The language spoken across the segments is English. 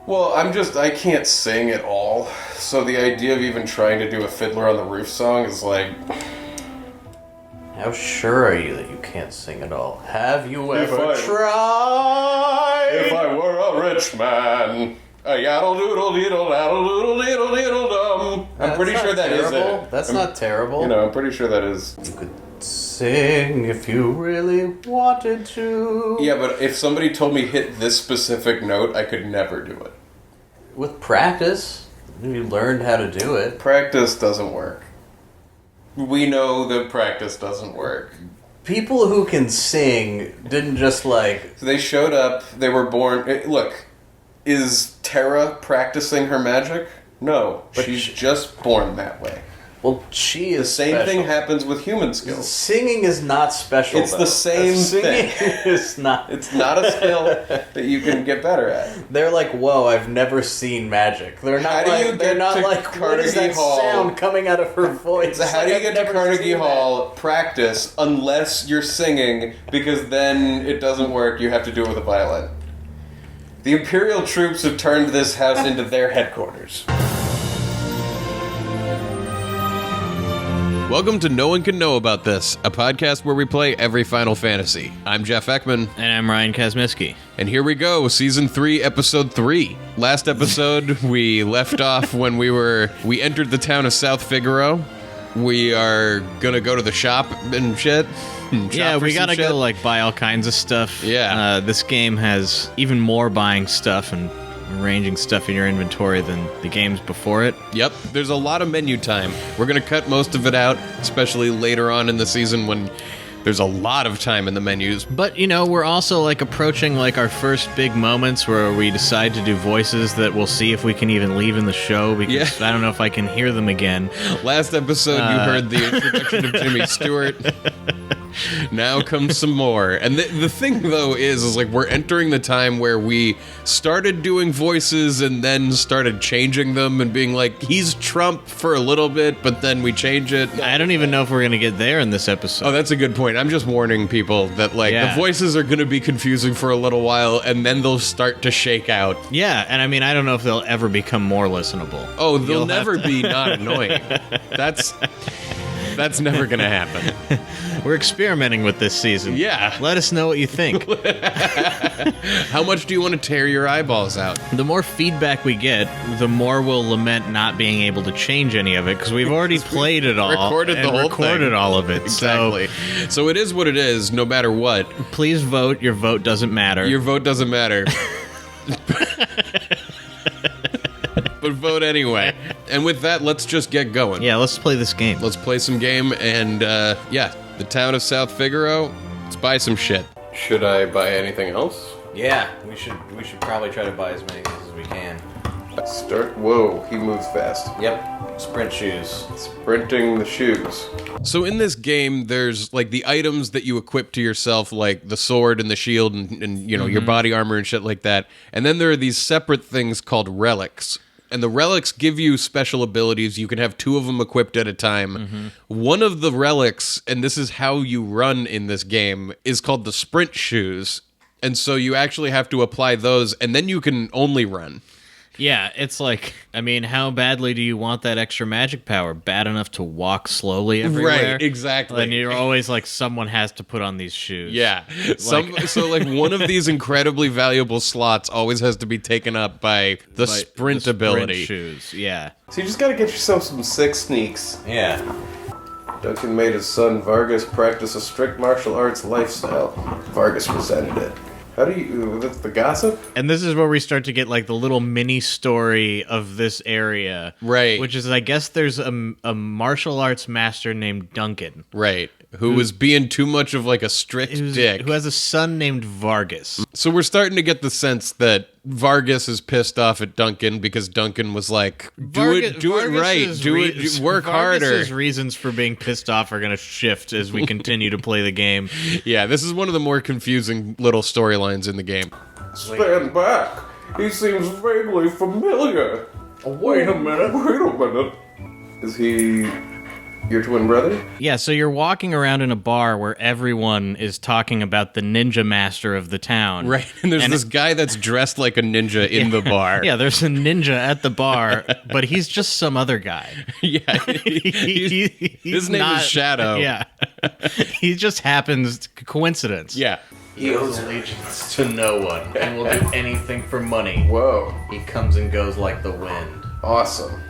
Well, I can't sing at all, so the idea of even trying to do a Fiddler on the Roof song is like... How sure are you that you can't sing at all? Have you ever tried? If I were a rich man, a yaddle-doodle-deedle-daddle-doodle-deedle-dum. I'm pretty sure that is it. That's not terrible. You know, I'm pretty sure that is... You could sing if you really wanted to. Yeah, but if somebody told me hit this specific note, I could never do it. With practice, you learned how to do it. Practice doesn't work. We know that practice doesn't work. People who can sing didn't just So they showed up, they were born... Look, is Terra practicing her magic? No, but she's just born that way. Well, she is The same special. thing happens with human skills. Singing is not special, It's the same thing. It's not. It's not a skill that you can get better at. They're like, whoa, I've never seen magic. They're not what is that sound coming out of her voice? So how do you get to Carnegie Hall, practice, unless you're singing, because then it doesn't work, you have to do it with a violin. The Imperial troops have turned this house into their headquarters. Welcome to No One Can Know About This, a podcast where we play every Final Fantasy. I'm Jeff Ekman. And I'm Ryan Kazmiski. And here we go, Season 3, Episode 3. Last episode, we left off when we entered the town of South Figaro. We are gonna go to the shop and shit. Yeah, we gotta go, buy all kinds of stuff. Yeah. This game has even more buying stuff and arranging stuff in your inventory than the games before it. Yep, there's a lot of menu time. We're going to cut most of it out, especially later on in the season when there's a lot of time in the menus. But, we're also, approaching, our first big moments where we decide to do voices that we'll see if we can even leave in the show, because I don't know if I can hear them again. Last episode, you heard the introduction of Jimmy Stewart. Now comes some more. And the thing, though, is we're entering the time where we started doing voices and then started changing them and being like, he's Trump for a little bit, but then we change it. I don't even know if we're going to get there in this episode. Oh, that's a good point. I'm just warning people that, the voices are going to be confusing for a little while, and then they'll start to shake out. Yeah, and I don't know if they'll ever become more listenable. Oh, they'll never be not annoying. That's never going to happen. We're experimenting with this season. Yeah. Let us know what you think. How much do you want to tear your eyeballs out? The more feedback we get, the more we'll lament not being able to change any of it, because we've already played it all. Recorded all of it. Exactly. So it is what it is, no matter what. Please vote. Your vote doesn't matter. Your vote doesn't matter. But vote anyway. And with that, let's just get going. Yeah, let's play this game. Let's play some game, and the town of South Figaro, let's buy some shit. Should I buy anything else? Yeah, we should probably try to buy as many things as we can. Whoa, he moves fast. Yep, sprint shoes. Sprinting the shoes. So in this game, there's the items that you equip to yourself, like the sword and the shield and your body armor and shit like that. And then there are these separate things called relics. And the relics give you special abilities. You can have 2 of them equipped at a time. Mm-hmm. One of the relics, and this is how you run in this game, is called the sprint shoes. And so you actually have to apply those, and then you can only run. Yeah, it's how badly do you want that extra magic power? Bad enough to walk slowly everywhere? Right, exactly. And you're always someone has to put on these shoes. Yeah. One of these incredibly valuable slots always has to be taken up by the sprint ability. Shoes, yeah. So you just gotta get yourself some sick sneaks. Yeah. Duncan made his son Vargas practice a strict martial arts lifestyle. Vargas resented it. How do you... That's the gossip? And this is where we start to get, the little mini-story of this area. Right. Which is, I guess there's a martial arts master named Duncan. Right. Who was being too much of, a strict dick. Who has a son named Vargas. So we're starting to get the sense that Vargas is pissed off at Duncan because Duncan was like, do it right, work harder. Vargas' reasons for being pissed off are going to shift as we continue to play the game. Yeah, this is one of the more confusing little storylines in the game. Stand back. He seems vaguely familiar. Oh, wait a minute. Is he Your twin brother? Yeah, so you're walking around in a bar where everyone is talking about the ninja master of the town. Right, and there's this guy that's dressed like a ninja in the bar. Yeah, there's a ninja at the bar, but he's just some other guy. Yeah, his name is Shadow. Yeah, he just happens, coincidence. Yeah. He owes allegiance to no one and will do anything for money. Whoa. He comes and goes like the wind. Awesome.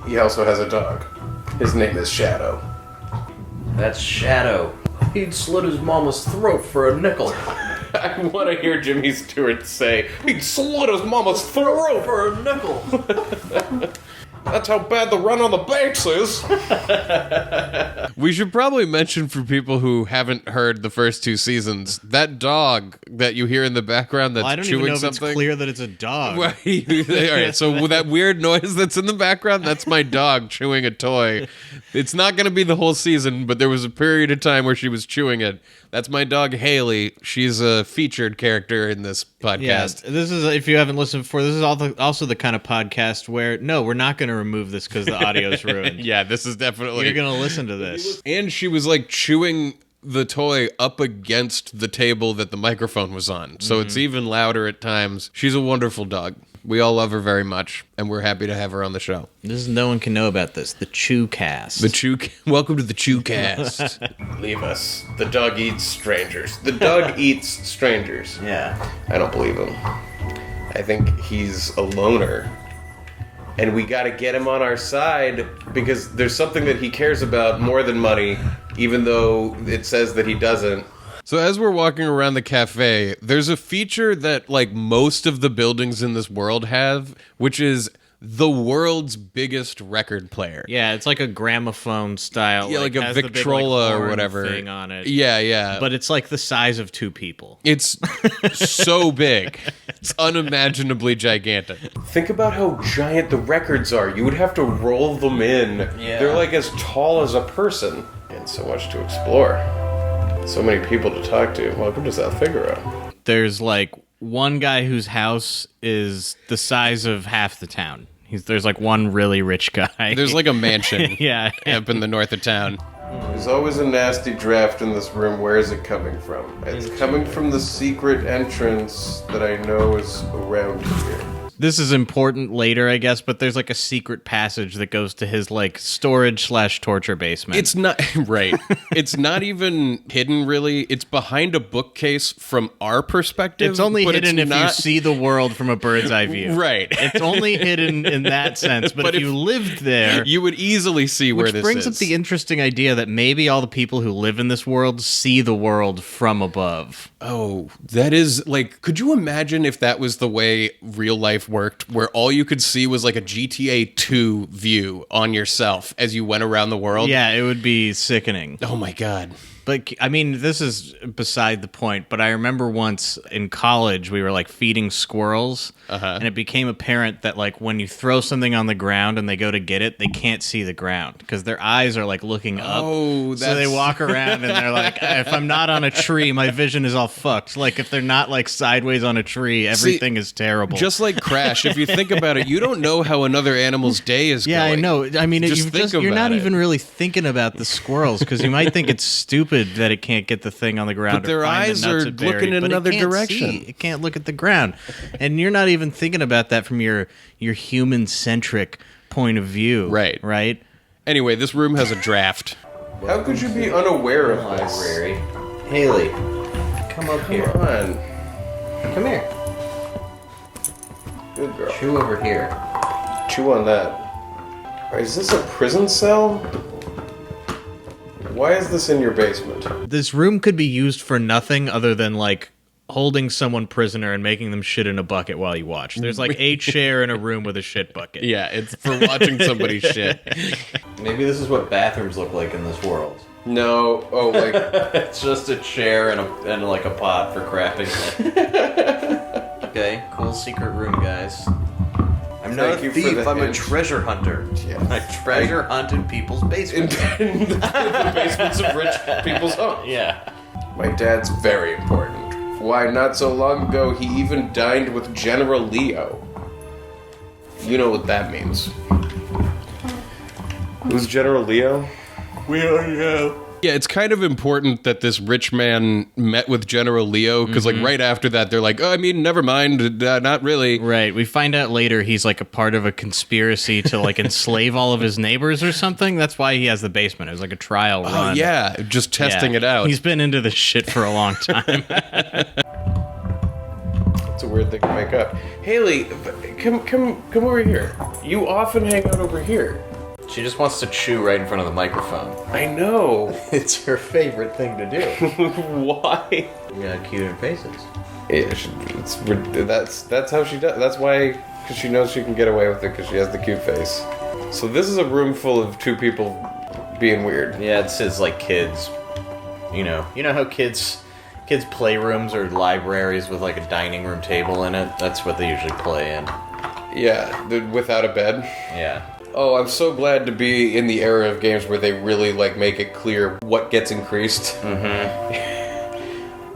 He also has a dog. His name is Shadow. That's Shadow. He'd slit his mama's throat for a nickel. I want to hear Jimmy Stewart say, he'd slit his mama's throat for a nickel. That's how bad the run on the banks is. We should probably mention for people who haven't heard the first 2 seasons, that dog that you hear in the background that's I don't chewing even know something. if it's clear that it's a dog. All right, so that weird noise that's in the background, that's my dog chewing a toy. It's not going to be the whole season, but there was a period of time where she was chewing it. That's my dog, Haley. She's a featured character in this podcast. Yeah, this is, if you haven't listened before, this is also the kind of podcast where, no, we're not going to remove this because the audio's ruined. Yeah, this is definitely... You're going to listen to this. And she was like chewing the toy up against the table that the microphone was on. So it's even louder at times. She's a wonderful dog. We all love her very much, and we're happy to have her on the show. No one can know about this. The Chewcast. Welcome to the Chewcast. Leave us. The dog eats strangers. The dog eats strangers. Yeah. I don't believe him. I think he's a loner. And we gotta get him on our side because there's something that he cares about more than money, even though it says that he doesn't. So as we're walking around the cafe, there's a feature that like most of the buildings in this world have, which is the world's biggest record player. Yeah, it's like a gramophone style. Yeah, like a has the big, Victrola or horn whatever thing on it. Yeah, yeah. But it's like the size of 2 people. It's so big. It's unimaginably gigantic. Think about how giant the records are. You would have to roll them in. Yeah. They're like as tall as a person. And so much to explore. So many people to talk to. Welcome to South Figaro. There's like one guy whose house is the size of half the town. There's like one really rich guy. There's like a mansion yeah. up in the north of town. There's always a nasty draft in this room. Where is it coming from? It's coming from the secret entrance that I know is around here. This is important later, I guess, but there's like a secret passage that goes to his like storage/torture basement. It's not right. It's not even hidden really. It's behind a bookcase from our perspective. It's only hidden if you see the world from a bird's eye view. Right. It's only hidden in that sense. But if you lived there, you would easily see where this is. Which brings up the interesting idea that maybe all the people who live in this world see the world from above. Oh, that is like, could you imagine if that was the way real life worked, where all you could see was like a GTA 2 view on yourself as you went around the world? Yeah, it would be sickening. Oh my God. But, I mean, this is beside the point, but I remember once in college, we were, like, feeding squirrels, and it became apparent that, like, when you throw something on the ground and they go to get it, they can't see the ground, because their eyes are, like, looking up. Oh, that's... So they walk around and they're like, if I'm not on a tree, my vision is all fucked. Like, if they're not, like, sideways on a tree, everything is terrible. Just like Crash, if you think about it, you don't know how another animal's day is going. Yeah, I know. I mean, you're not it. even really thinking about the squirrels, because you might think it's stupid that it can't get the thing on the ground. But their eyes are looking in another direction. It can't look at the ground. And you're not even thinking about that from your human-centric point of view. Right. Right? Anyway, this room has a draft. How could you be unaware of this? Library. Haley, come up here. Come on. Come here. Good girl. Chew over here. Chew on that. Is this a prison cell? Why is this in your basement? This room could be used for nothing other than, like, holding someone prisoner and making them shit in a bucket while you watch. There's, like, a chair in a room with a shit bucket. Yeah, it's for watching somebody shit. Maybe this is what bathrooms look like in this world. No. Oh, like... It's just a chair and like a pot for crapping. Okay, cool secret room, guys. I'm not a thief, I'm a treasure hunter. Yeah. I treasure hunt in people's basements. In the basements of rich people's homes. Yeah. My dad's very important. Why, not so long ago, he even dined with General Leo. You know what that means. Who's General Leo? We don't know. Yeah, it's kind of important that this rich man met with General Leo, because like right after that, they're like, oh, I mean, never mind, not really. Right. We find out later he's like a part of a conspiracy to like enslave all of his neighbors or something. That's why he has the basement. It was like a trial run. Oh, yeah, just testing it out. He's been into this shit for a long time. It's a weird thing to make up. Haley, come over here. You often hang out over here. She just wants to chew right in front of the microphone. I know. It's her favorite thing to do. Why? You got cute faces. That's how she does. That's why, because she knows she can get away with it because she has the cute face. So this is a room full of two people being weird. Yeah, it says like kids. You know how kids' playrooms or libraries with like a dining room table in it. That's what they usually play in. Yeah, without a bed. Yeah. Oh, I'm so glad to be in the era of games where they really like make it clear what gets increased. The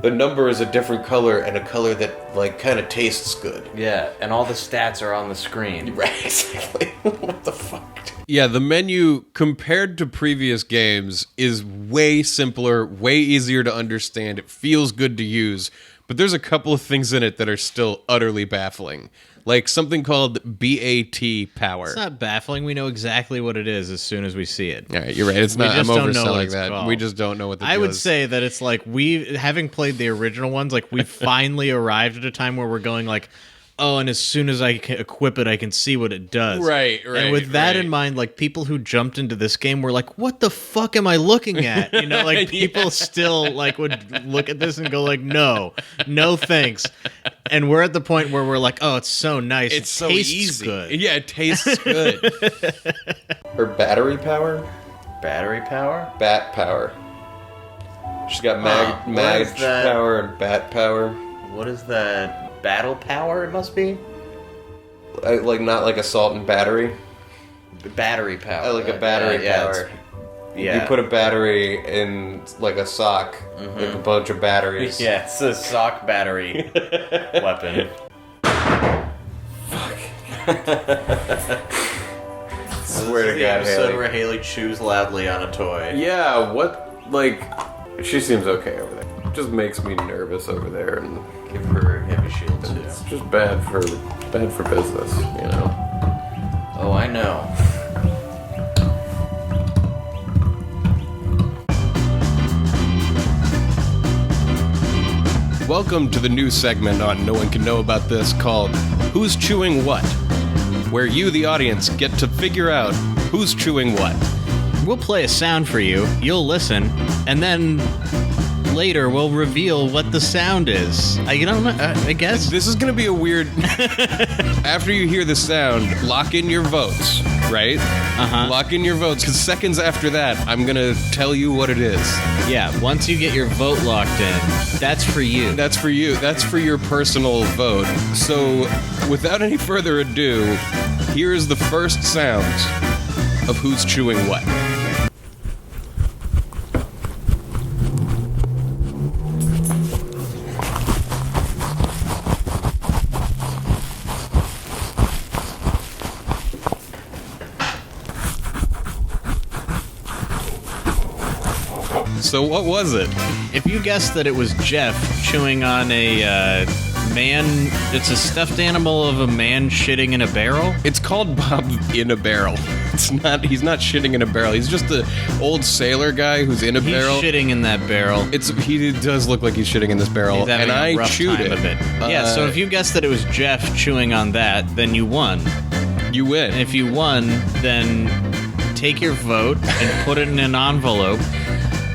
number is a different color and a color that like kind of tastes good. Yeah, and all the stats are on the screen. Right, exactly. What the fuck? Yeah, the menu compared to previous games is way simpler, way easier to understand. It feels good to use, but there's a couple of things in it that are still utterly baffling. Like something called BAT power. It's not baffling. We know exactly what it is as soon as we see it. All right, you're right. It's not. I'm overselling that. Called. We just don't know what the I would say that it's like having played the original ones, like we finally arrived at a time where we're going like, oh, and as soon as I can equip it, I can see what it does. Right. And with that in mind, like people who jumped into this game were like, what the fuck am I looking at? You know, like people still like would look at this and go like, no thanks. And we're at the point where we're like, oh, it's so nice. It's so tastes easy. Good. Yeah, it tastes good. Her battery power? Battery power? Bat power. She's got mag power and bat power. What is that? Battle power, it must be? Like not like assault and battery? Battery power. Like a battery power. Yeah. You put a battery in like a sock, like a bunch of batteries. Yeah, it's a sock battery weapon. Fuck. Swear to God, Haley. Where Haley chews loudly on a toy. Yeah, what? Like, she seems okay over there. Just makes me nervous over there, and give her a heavy shield too. It's just bad for business, you know. Oh, I know. Welcome to the new segment on No One Can Know About This called Who's Chewing What? Where you, the audience, get to figure out who's chewing what. We'll play a sound for you, you'll listen, and then later we'll reveal what the sound is. I guess. This is going to be a weird... After you hear the sound, lock in your votes, right? Lock in your votes, because seconds after that, I'm going to tell you what it is. Yeah, once you get your vote locked in, that's for you. That's for you. That's for your personal vote. So, without any further ado, here is the first sounds of who's chewing what. So what was it? If you guessed that it was Jeff chewing on a man, it's a stuffed animal of a man shitting in a barrel? It's called Bob in a barrel. He's not shitting in a barrel. He's just an old sailor guy who's in a barrel. He's shitting in that barrel. He does look like he's shitting in this barrel. And I chewed it. Yeah, so if you guessed that it was Jeff chewing on that, then you won. You win. And if you won, then take your vote and put it in an envelope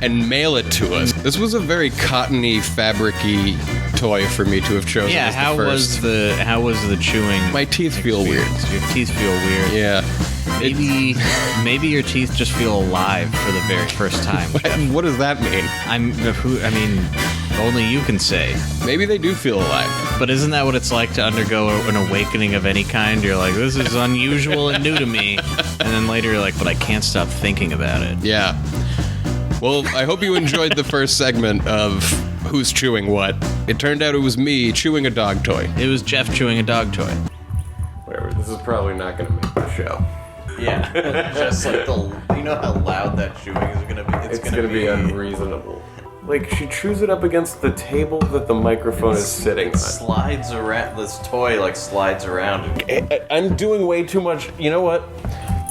and mail it to us. This was a very cottony, fabric-y toy for me to have chosen. Yeah, as the how first. was the chewing? My teeth feel weird. Your teeth feel weird. Yeah. Maybe your teeth just feel alive for the very first time. What does that mean? I mean, only you can say. Maybe they do feel alive. But isn't that what it's like to undergo an awakening of any kind? You're like, this is unusual and new to me. And then later you're like, but I can't stop thinking about it. Yeah. Well, I hope you enjoyed the first segment of Who's Chewing What. It turned out it was me chewing a dog toy. It was Jeff chewing a dog toy. Whatever, this is probably not going to make the show. Yeah, just like you know how loud that chewing is gonna be. It's gonna be unreasonable. Like, she chews it up against the table that the microphone is sitting on. Slides around. This toy like slides around. I'm doing way too much. You know what?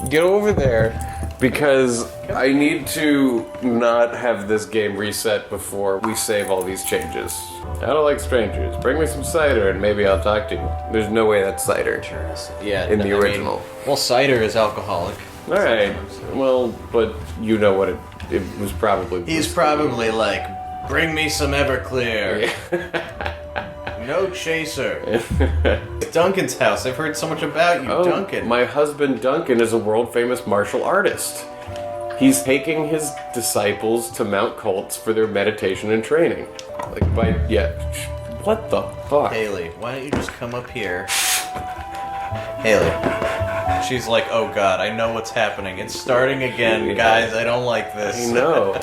Get over there, because I need to not have this game reset before we save all these changes. I don't like strangers. Bring me some cider and maybe I'll talk to you. There's no way that's cider. Yeah, in the original. Well, cider is alcoholic. All right. Well, but you know what it was probably. He's probably like, bring me some Everclear. No chaser. Duncan's house. I've heard so much about you, Duncan. My husband Duncan is a world-famous martial artist. He's taking his disciples to Mount Kolts for their meditation and training. What the fuck? Haley, why don't you just come up here? Haley. She's like, oh god, I know what's happening. It's starting again, guys. I don't like this. I know.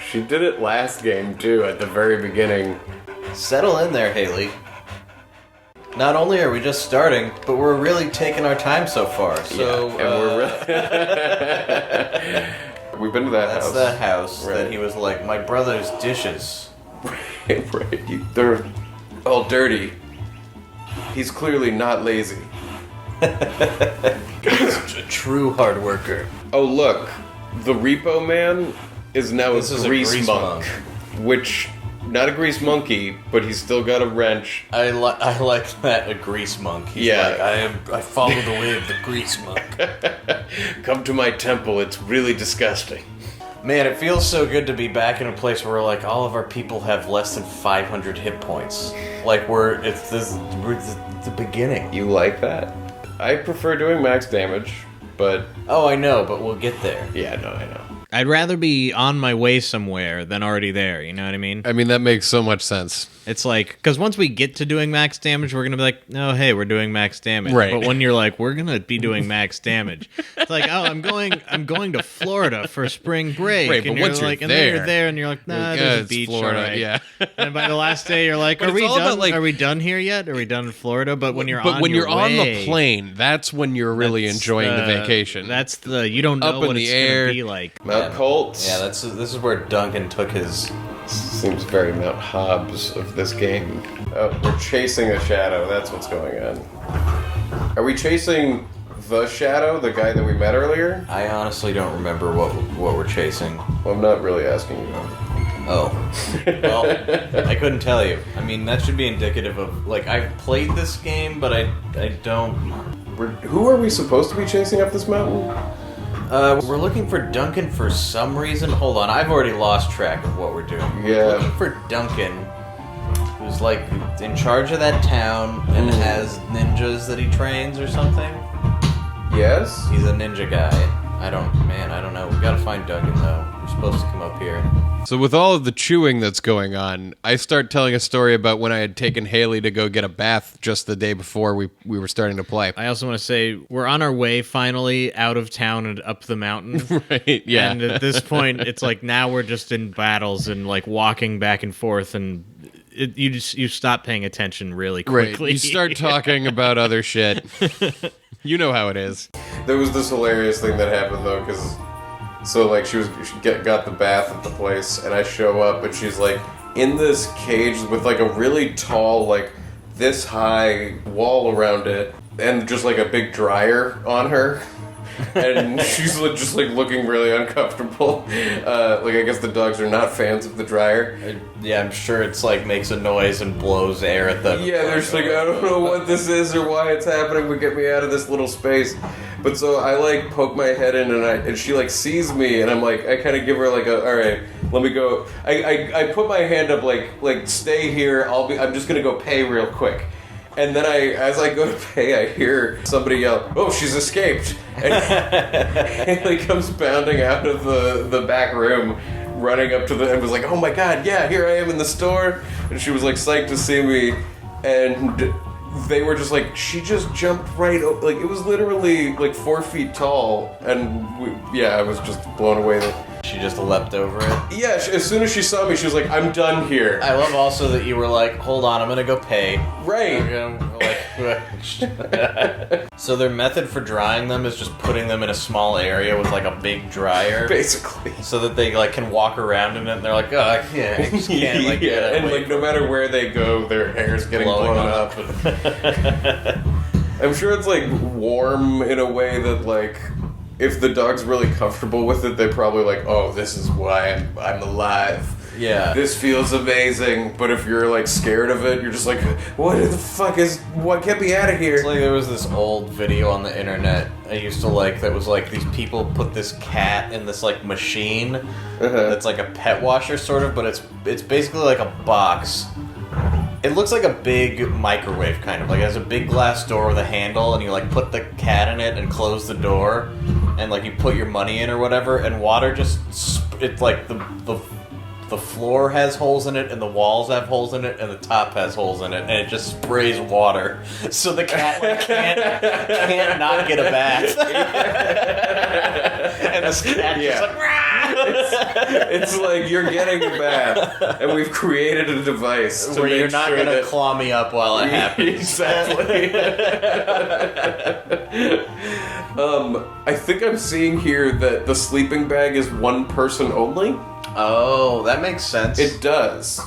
She did it last game, too, at the very beginning. Settle in there, Haley. Not only are we just starting, but we're really taking our time so far. So, and we're really... We've been to that house. That's the house that he was like, my brother's dishes. Right. They're all dirty. He's clearly not lazy. He's a true hard worker. Oh, look. The Repo Man is now a grease monk. Which... Not a grease monkey, but he's still got a wrench. I like that, a grease monk. He's like, I follow the way of the grease monk. Come to my temple, it's really disgusting. Man, it feels so good to be back in a place where like all of our people have less than 500 hit points. Like we're the beginning. You like that? I prefer doing max damage, but... Oh, I know, but we'll get there. Yeah, no, I know. I'd rather be on my way somewhere than already there, you know what I mean? I mean, that makes so much sense. It's like, because once we get to doing max damage, we're going to be like, no, hey, we're doing max damage. Right. But when you're like, we're going to be doing max damage, it's like, oh, I'm going to Florida for spring break. Right, and but once like, you're and then there, you're there, and you're like, nah, there's a beach, Florida, all right. yeah. And by the last day, you're like, are we done? Are we done here yet? Are we done in Florida? But when you're on the plane, that's when you're really enjoying the vacation. That's you don't know Up in what the it's air. going to be like. Mount Kolts. Yeah, this is where Duncan took his... Seems very Mount Hobbs of this game. Oh, we're chasing a shadow. That's what's going on. Are we chasing the shadow, the guy that we met earlier? I honestly don't remember what we're chasing. Well, I'm not really asking you. Oh. Well, I couldn't tell you. I mean, that should be indicative of... Like, I've played this game, but I don't... Who are we supposed to be chasing up this mountain? We're looking for Duncan for some reason. Hold on, I've already lost track of what we're doing. Yeah. We're looking for Duncan, who's like in charge of that town and has ninjas that he trains or something. Yes? He's a ninja guy. I don't know. We gotta find Duncan though. We're supposed to come up here. So with all of the chewing that's going on, I start telling a story about when I had taken Haley to go get a bath just the day before we were starting to play. I also want to say we're on our way finally out of town and up the mountain. Right, yeah. And at this point, it's like now we're just in battles and like walking back and forth, and you stop paying attention really quickly. Right. You start talking about other shit. You know how it is. There was this hilarious thing that happened though, because she got the bath at the place, and I show up, and she's like in this cage with like a really tall, like this high wall around it, and just like a big dryer on her. And she's just like looking really uncomfortable. I guess the dogs are not fans of the dryer. Yeah, I'm sure it's like makes a noise and blows air at them. Yeah, they're just like, I don't know what this is or why it's happening, but get me out of this little space. But so I like poke my head in, and she like sees me, and I'm like, I kind of give her like all right, let me go. I put my hand up like stay here. I'm just gonna go pay real quick. And then as I go to pay, I hear somebody yell, "Oh, she's escaped!" And Haley comes bounding out of the back room, running up to and was like, "Oh my god, yeah, here I am in the store!" And she was like psyched to see me, and they were just like, she just jumped right over, like it was literally like 4 feet tall, and I was just blown away that. She just leapt over it? Yeah, as soon as she saw me, she was like, I'm done here. I love also that you were like, hold on, I'm gonna go pay. Right. So their method for drying them is just putting them in a small area with like a big dryer, Basically. so that they like can walk around in it. And they're like, oh, I just can't like get and away like no matter where they go, their hair's getting blowing blown up. I'm sure it's like warm in a way that like if the dog's really comfortable with it, they're probably like, oh, this is why I'm alive. Yeah. This feels amazing. But if you're like scared of it, you're just like, what get me out of here? It's like there was this old video on the internet I used to like that was like these people put this cat in this like machine that's like a pet washer sort of, but it's basically like a box. It looks like a big microwave kind of. Like it has a big glass door with a handle, and you like put the cat in it and close the door, and like you put your money in or whatever, and water just it's like the floor has holes in it, and the walls have holes in it, and the top has holes in it, and it just sprays water, so the cat like, can't not get a bath. And this cat just like, it's like you're getting a bath, and we've created a device to where make you're not sure gonna that claw me up while it happens. Exactly. I think I'm seeing here that the sleeping bag is one person only. Oh, that makes sense. It does.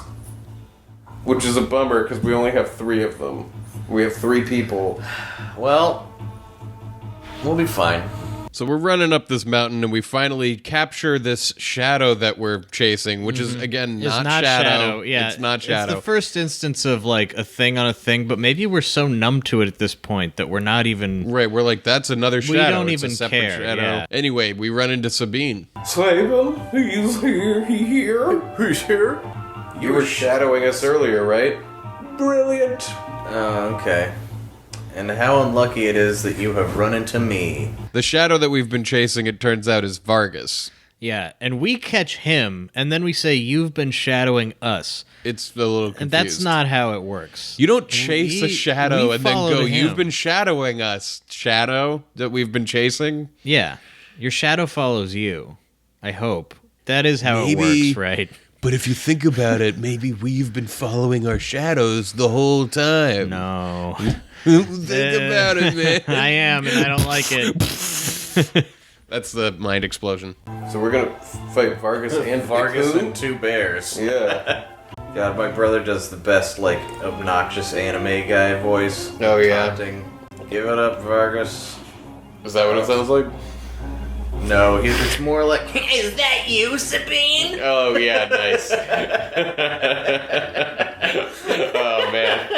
Which is a bummer, because we only have 3 of them. We have 3 people. Well, we'll be fine. So we're running up this mountain, and we finally capture this shadow that we're chasing, which is, again, It's not shadow. Yeah, It's not shadow. It's the first instance of like a thing on a thing, but maybe we're so numb to it at this point that we're not even. Right, we're like, that's another shadow. don't It's even a separate care, shadow. yeah. Anyway, we run into Sabin. Sabin, he's here. Who's here? You were shadowing us earlier, right? Brilliant. Oh, okay. And how unlucky it is that you have run into me. The shadow that we've been chasing, it turns out, is Vargas. Yeah, and we catch him, and then we say, you've been shadowing us. It's a little confused. And that's not how it works. You don't chase a shadow we and then followed go, him. you've been shadowing us, shadow that we've been chasing. Yeah, your shadow follows you. I hope. That is how Maybe. it works, right? But if you think about it, maybe we've been following our shadows the whole time. No. Think about it, man. I am, and I don't like it. That's the mind explosion. So we're gonna fight Vargas and Vargas Iku? and 2 bears. Yeah. God, my brother does the best, like, obnoxious anime guy voice. Oh, yeah. Taunting. Give it up, Vargas. Is that what it sounds like? No, it's more like, is that you, Sabine? Oh yeah, nice. Oh man,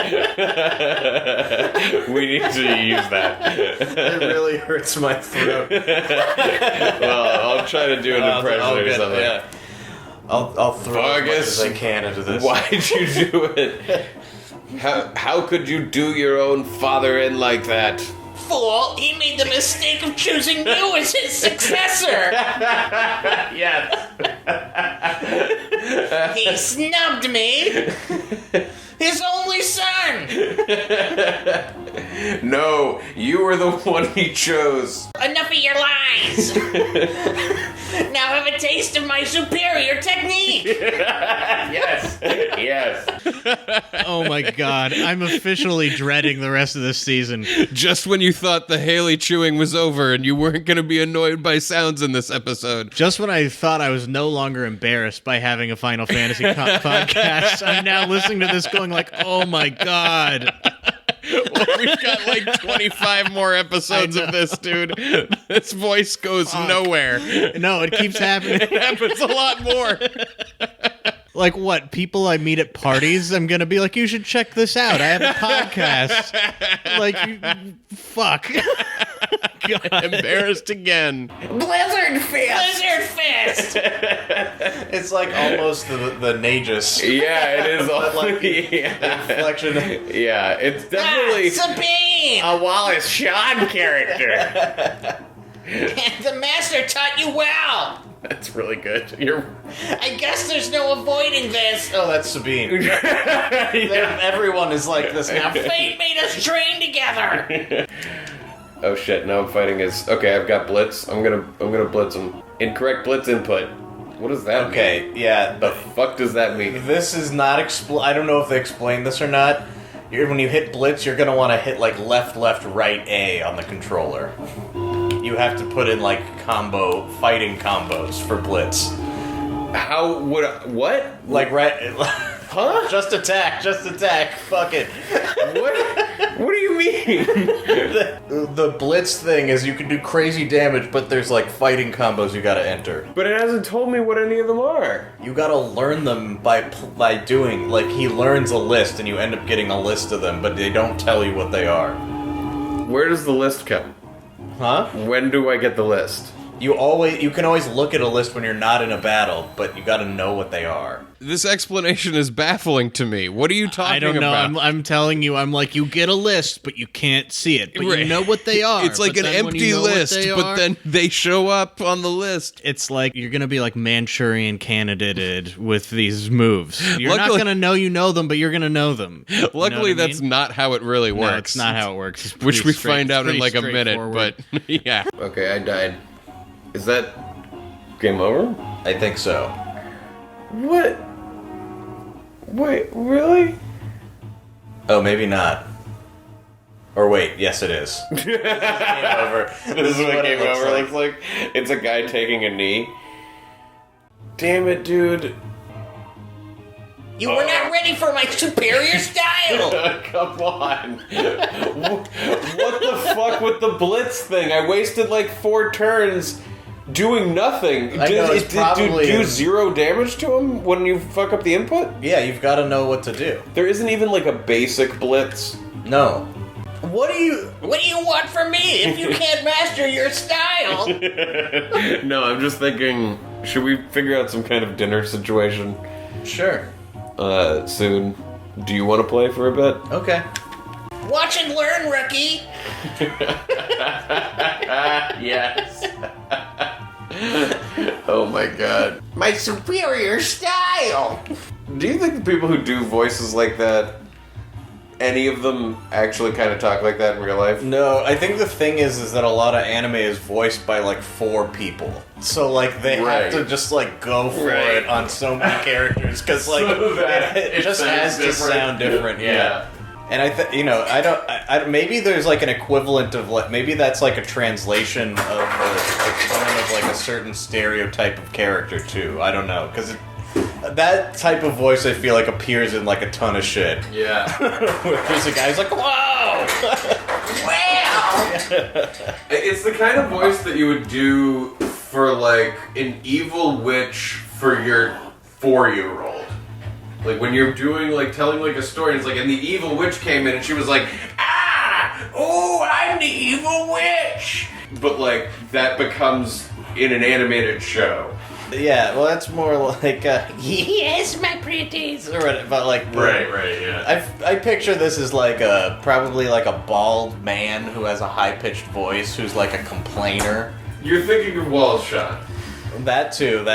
we need to use that. It really hurts my throat. Well, I'll try to do an impression or something. Yeah. I'll throw Vargas, as much as I can into this. Why'd you do it? How could you do your own father in like that? Fool, he made the mistake of choosing you as his successor. Yes. He snubbed me. His only son. No, you were the one he chose. Enough of your lies. Now have a taste of my superior technique. Yes. Yes. Oh my god, I'm officially dreading the rest of this season. Just when you thought the Haley chewing was over and you weren't going to be annoyed by sounds in this episode. Just when I thought I was no longer embarrassed by having a Final Fantasy podcast, I'm now listening to this going like, oh my god. Well, we've got like 25 more episodes of this, dude. This voice goes nowhere. No, it keeps happening. It happens a lot more. Like what? People I meet at parties, I'm going to be like, you should check this out. I have a podcast. Like, fuck. God. Embarrassed again. Blizzard Fist. Blizzard Fist. It's like almost the Nagus. Yeah, it is all Like, inflection. Yeah, it's definitely Sabine. a Wallace Shawn character. The master taught you well. That's really good. You're I guess there's no avoiding this. Oh, that's Sabine. Everyone is like this now. Fate made us train together. Oh shit! Now I'm fighting his. Okay, I've got blitz. I'm gonna blitz him. Incorrect blitz input. What does that mean? Okay, yeah. The fuck does that mean? This is not I don't know if they explained this or not. when you hit blitz, you're gonna want to hit like left, left, right, A on the controller. You have to put in like fighting combos for blitz. How would what? Like right, Huh? just attack, fuck it. What do you mean? The blitz thing is you can do crazy damage, but there's like fighting combos you gotta enter. But it hasn't told me what any of them are. You gotta learn them by doing, like, he learns a list and you end up getting a list of them, but they don't tell you what they are. Where does the list come? Huh? When do I get the list? You can always look at a list when you're not in a battle, but you gotta know what they are. This explanation is baffling to me. What are you talking I don't know. about? I'm telling you. I'm like, you get a list, but you can't see it. But Right. you know what they are. It's like But an then when empty you know what list, they but are, then they show up on the list. it's like you're gonna be like Manchurian candidated with these moves. You're Luckily- not gonna know you know them, but you're gonna know them. You know Luckily, what I that's mean? not how it really works. No, it's not how it works. It's Which pretty we straight- find out in pretty like a minute, straightforward. but yeah. Okay, I died. Is that game over? I think so. What? Wait, really? Oh, maybe not. Or wait, yes it is. Game over. This is what it game looks over like. looks like. It's a guy taking a knee. Damn it, dude. You were not ready for my superior style. Come on. What the fuck with the blitz thing? I wasted like 4 turns doing nothing. I know, it's Did probably do is. 0 damage to him when you fuck up the input? Yeah, you've gotta know what to do. There isn't even like a basic blitz. No. What do you... What do you want from me if you can't master your style? No, I'm just thinking, should we figure out some kind of dinner situation Sure. soon? Do you want to play for a bit? Okay. Watch and learn, rookie. Yes. Oh my god. My superior style. Do you think the people who do voices like that, any of them actually kind of talk like that in real life? No, I think the thing is that a lot of anime is voiced by like 4 people. So like they Right. have to just like go for Right. it on so many characters because like So that it just sounds has to different. sound different. Yeah. And I maybe there's like an equivalent of like maybe that's like a translation of a tone of like a certain stereotype of character too. I don't know because that type of voice I feel like appears in like a ton of shit. Yeah. Where there's a guy who's like, whoa, Wow. It's the kind of voice that you would do for like an evil witch for your 4-year-old. Like when you're doing like telling like a story, it's like and the evil witch came in and she was like, Oh, I'm the evil witch. but like that becomes in an animated show. yeah. Well, that's more like Yes, my pretties. but like Right, yeah. I picture this as like probably like a bald man who has a high pitched voice who's like a complainer. You're thinking of Wallace Shawn. That too.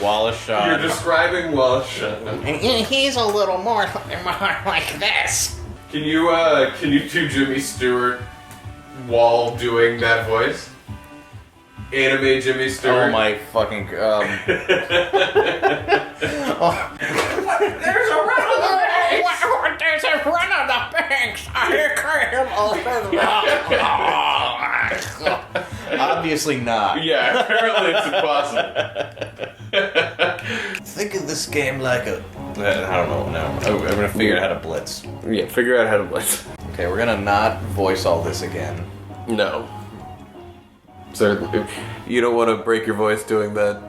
Wallace Shawn. You're describing Wallace Shawn. He's a little more like this. Can you do Jimmy Stewart while doing that voice? Anime Jimmy Stewart. Oh my fucking. There's a run on the banks. There's a run on the banks. Obviously not. Yeah, apparently it's impossible. Think of this game like a. I don't know. No, I'm gonna figure out how to blitz. Yeah, figure out how to blitz. Okay, we're gonna not voice all this again. No. Certainly. You don't want to break your voice doing that.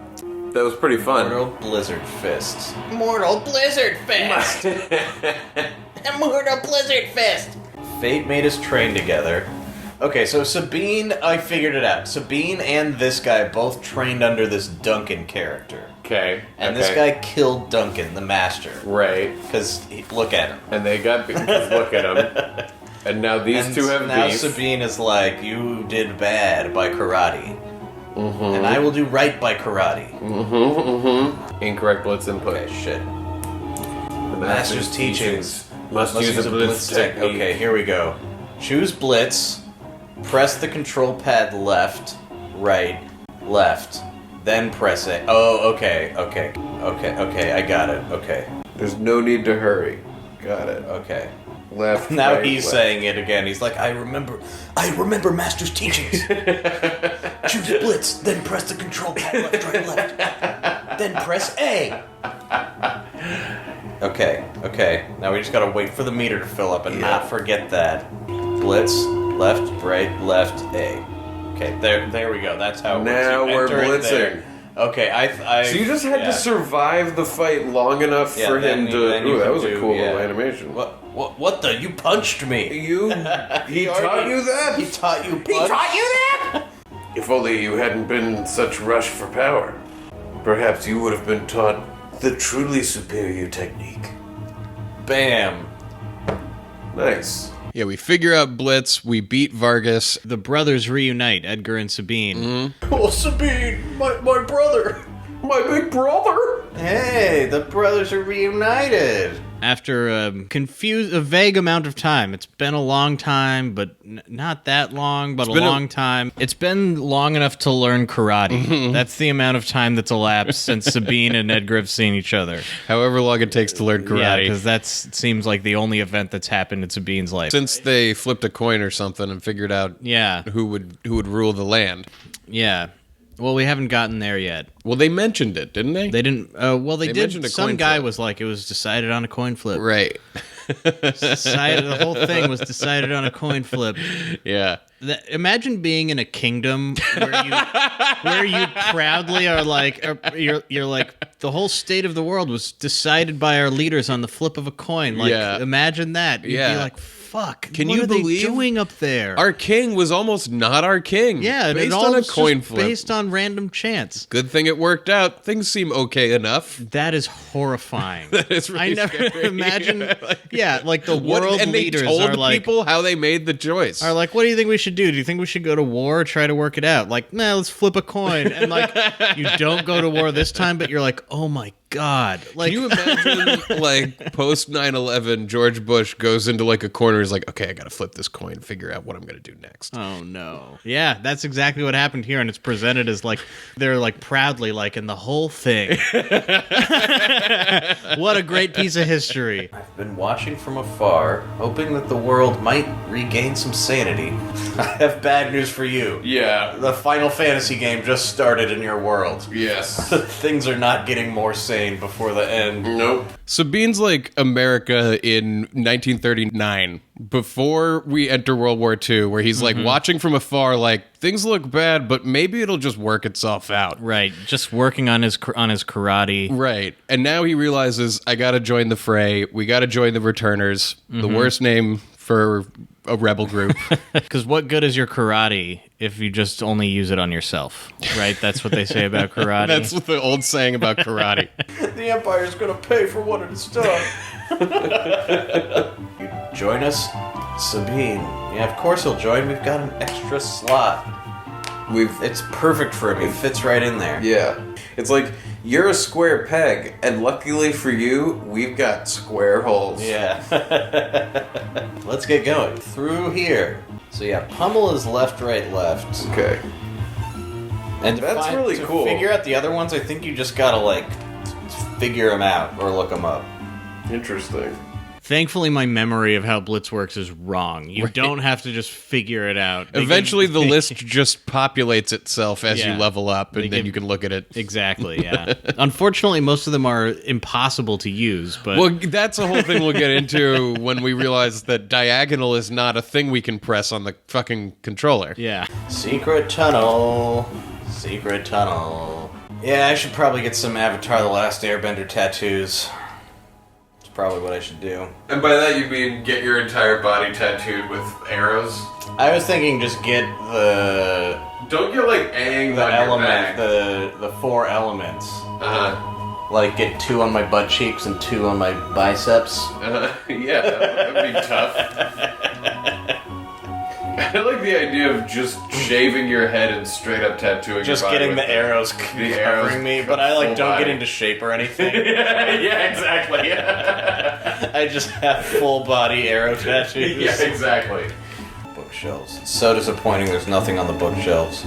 That was pretty fun. Mortal Blizzard Fist. Mortal Blizzard Fist. Mortal Blizzard Fist. Fate made us train together. Okay, so Sabin, I figured it out. Sabin and this guy both trained under this Duncan character. Okay. And this guy killed Duncan, the master. Right. Because, look at him. And they got beat. Look at them. And now these And two have now beef. Sabin is like, you did bad by karate. Mm-hmm. And I will do right by karate. Incorrect blitz input. Okay, shit. The Master's teachings. Must use a blitz technique. Okay, here we go. Choose blitz. Press the control pad left, right, left. Then press it. Oh, okay. I got it. Okay. There's no need to hurry. Got it. Okay. left. Now right, he's left. saying it again. He's like, I remember Master's teachings. Choose blitz, then press the control pad left, right, left. Then press A. Okay. Now we just gotta wait for the meter to fill up and not forget that. Blitz, left, right, left, A. Okay, there we go. That's how it Now works. You we're enter it blitzing. there. Okay, I. So you just had to survive the fight long enough for him to. Ooh, that was a cool little animation. What the? You punched me. He taught you that? He taught you punch? He taught you that? If only you hadn't been in such rush for power. Perhaps you would have been taught the truly superior technique. Bam. Nice. Yeah, we figure out Blitz, we beat Vargas. The brothers reunite, Edgar and Sabin. Oh, Sabin, my brother. My big brother! Hey, the brothers are reunited. After a vague amount of time. It's been a long time, but not that long, but a long time. It's been long enough to learn karate. That's the amount of time that's elapsed since Sabin and Edgar have seen each other. However long it takes to learn karate. Yeah, because that seems like the only event that's happened in Sabin's life. Since they flipped a coin or something and figured out who would rule the land. Yeah. Well, we haven't gotten there yet. Well, they mentioned it, didn't they? They didn't. Well, they did. mentioned a Some coin guy flip. was like, it was decided on a coin flip. Right. The whole thing was decided on a coin flip. Yeah. Imagine being in a kingdom where you proudly are like, you're like, the whole state of the world was decided by our leaders on the flip of a coin. Like, imagine that. You'd be like, fuck. Can what you are they believe doing up there? Our king was almost not our king. Yeah, based it all on a was coin just flip. based on random chance. Good thing it worked out. Things seem okay enough. That is horrifying. That is really I never scary. imagine. Like the What- world and they leaders told are like, people how they made the choice. are like, what do you think we should do? Do you think we should go to war or try to work it out? Like, nah, let's flip a coin. And like, you don't go to war this time, but you're like, oh my God. Like, Can you imagine, like, post 9/11, George Bush goes into, like, a corner, he's like, okay, I gotta flip this coin, figure out what I'm gonna do next. oh no. Yeah, that's exactly what happened here. And it's presented as like, they're like proudly like in the whole thing. What a great piece of history. I've been watching from afar, hoping that the world might regain some sanity. I have bad news for you. Yeah. The Final Fantasy game just started in your world. Yes. Things are not getting more sane before the end. Nope. Sabine's like America in 1939, before we enter World War II, where he's like watching from afar, like, things look bad, but maybe it'll just work itself out. Right. Just working on his karate. Right. And now he realizes, I gotta join the fray. We gotta join the Returners. The worst name for a rebel group. Because what good is your karate if you just only use it on yourself? Right? That's what they say about karate. That's what the old saying about karate. The Empire's gonna pay for what it's done. You join us? Sabine. Yeah, of course he'll join. We've got an extra slot. It's perfect for him. He fits right in there. Yeah. It's like, you're a square peg, and luckily for you, we've got square holes. Yeah. Let's get going. Through here. So yeah, pummel is left, right, left. Okay. And That's really cool. To figure out the other ones, I think you just gotta, like, figure them out or look them up. Interesting. Thankfully, my memory of how Blitz works is wrong. You don't have to just figure it out. Eventually, the list just populates itself as you Yeah. level up, and then you can look at it. Exactly, yeah. Unfortunately, most of them are impossible to use, but... Well, that's a whole thing we'll get into when we realize that diagonal is not a thing we can press on the fucking controller. yeah. Secret tunnel. Secret tunnel. Yeah, I should probably get some Avatar The Last Airbender tattoos. It's probably what I should do. And by that you mean get your entire body tattooed with arrows? I was thinking just get the Don't get like Aang on your element, back. the 4 elements. Uh-huh. Like get 2 on my butt cheeks and 2 on my biceps. Yeah, that'd be tough. I like the idea of just shaving your head and straight up tattooing Just your body getting with the arrows arrows covering me, but I like full don't body. get into shape or anything. Yeah, exactly. I just have full body arrow tattoos. Yeah, exactly. Bookshelves. It's so disappointing there's nothing on the bookshelves.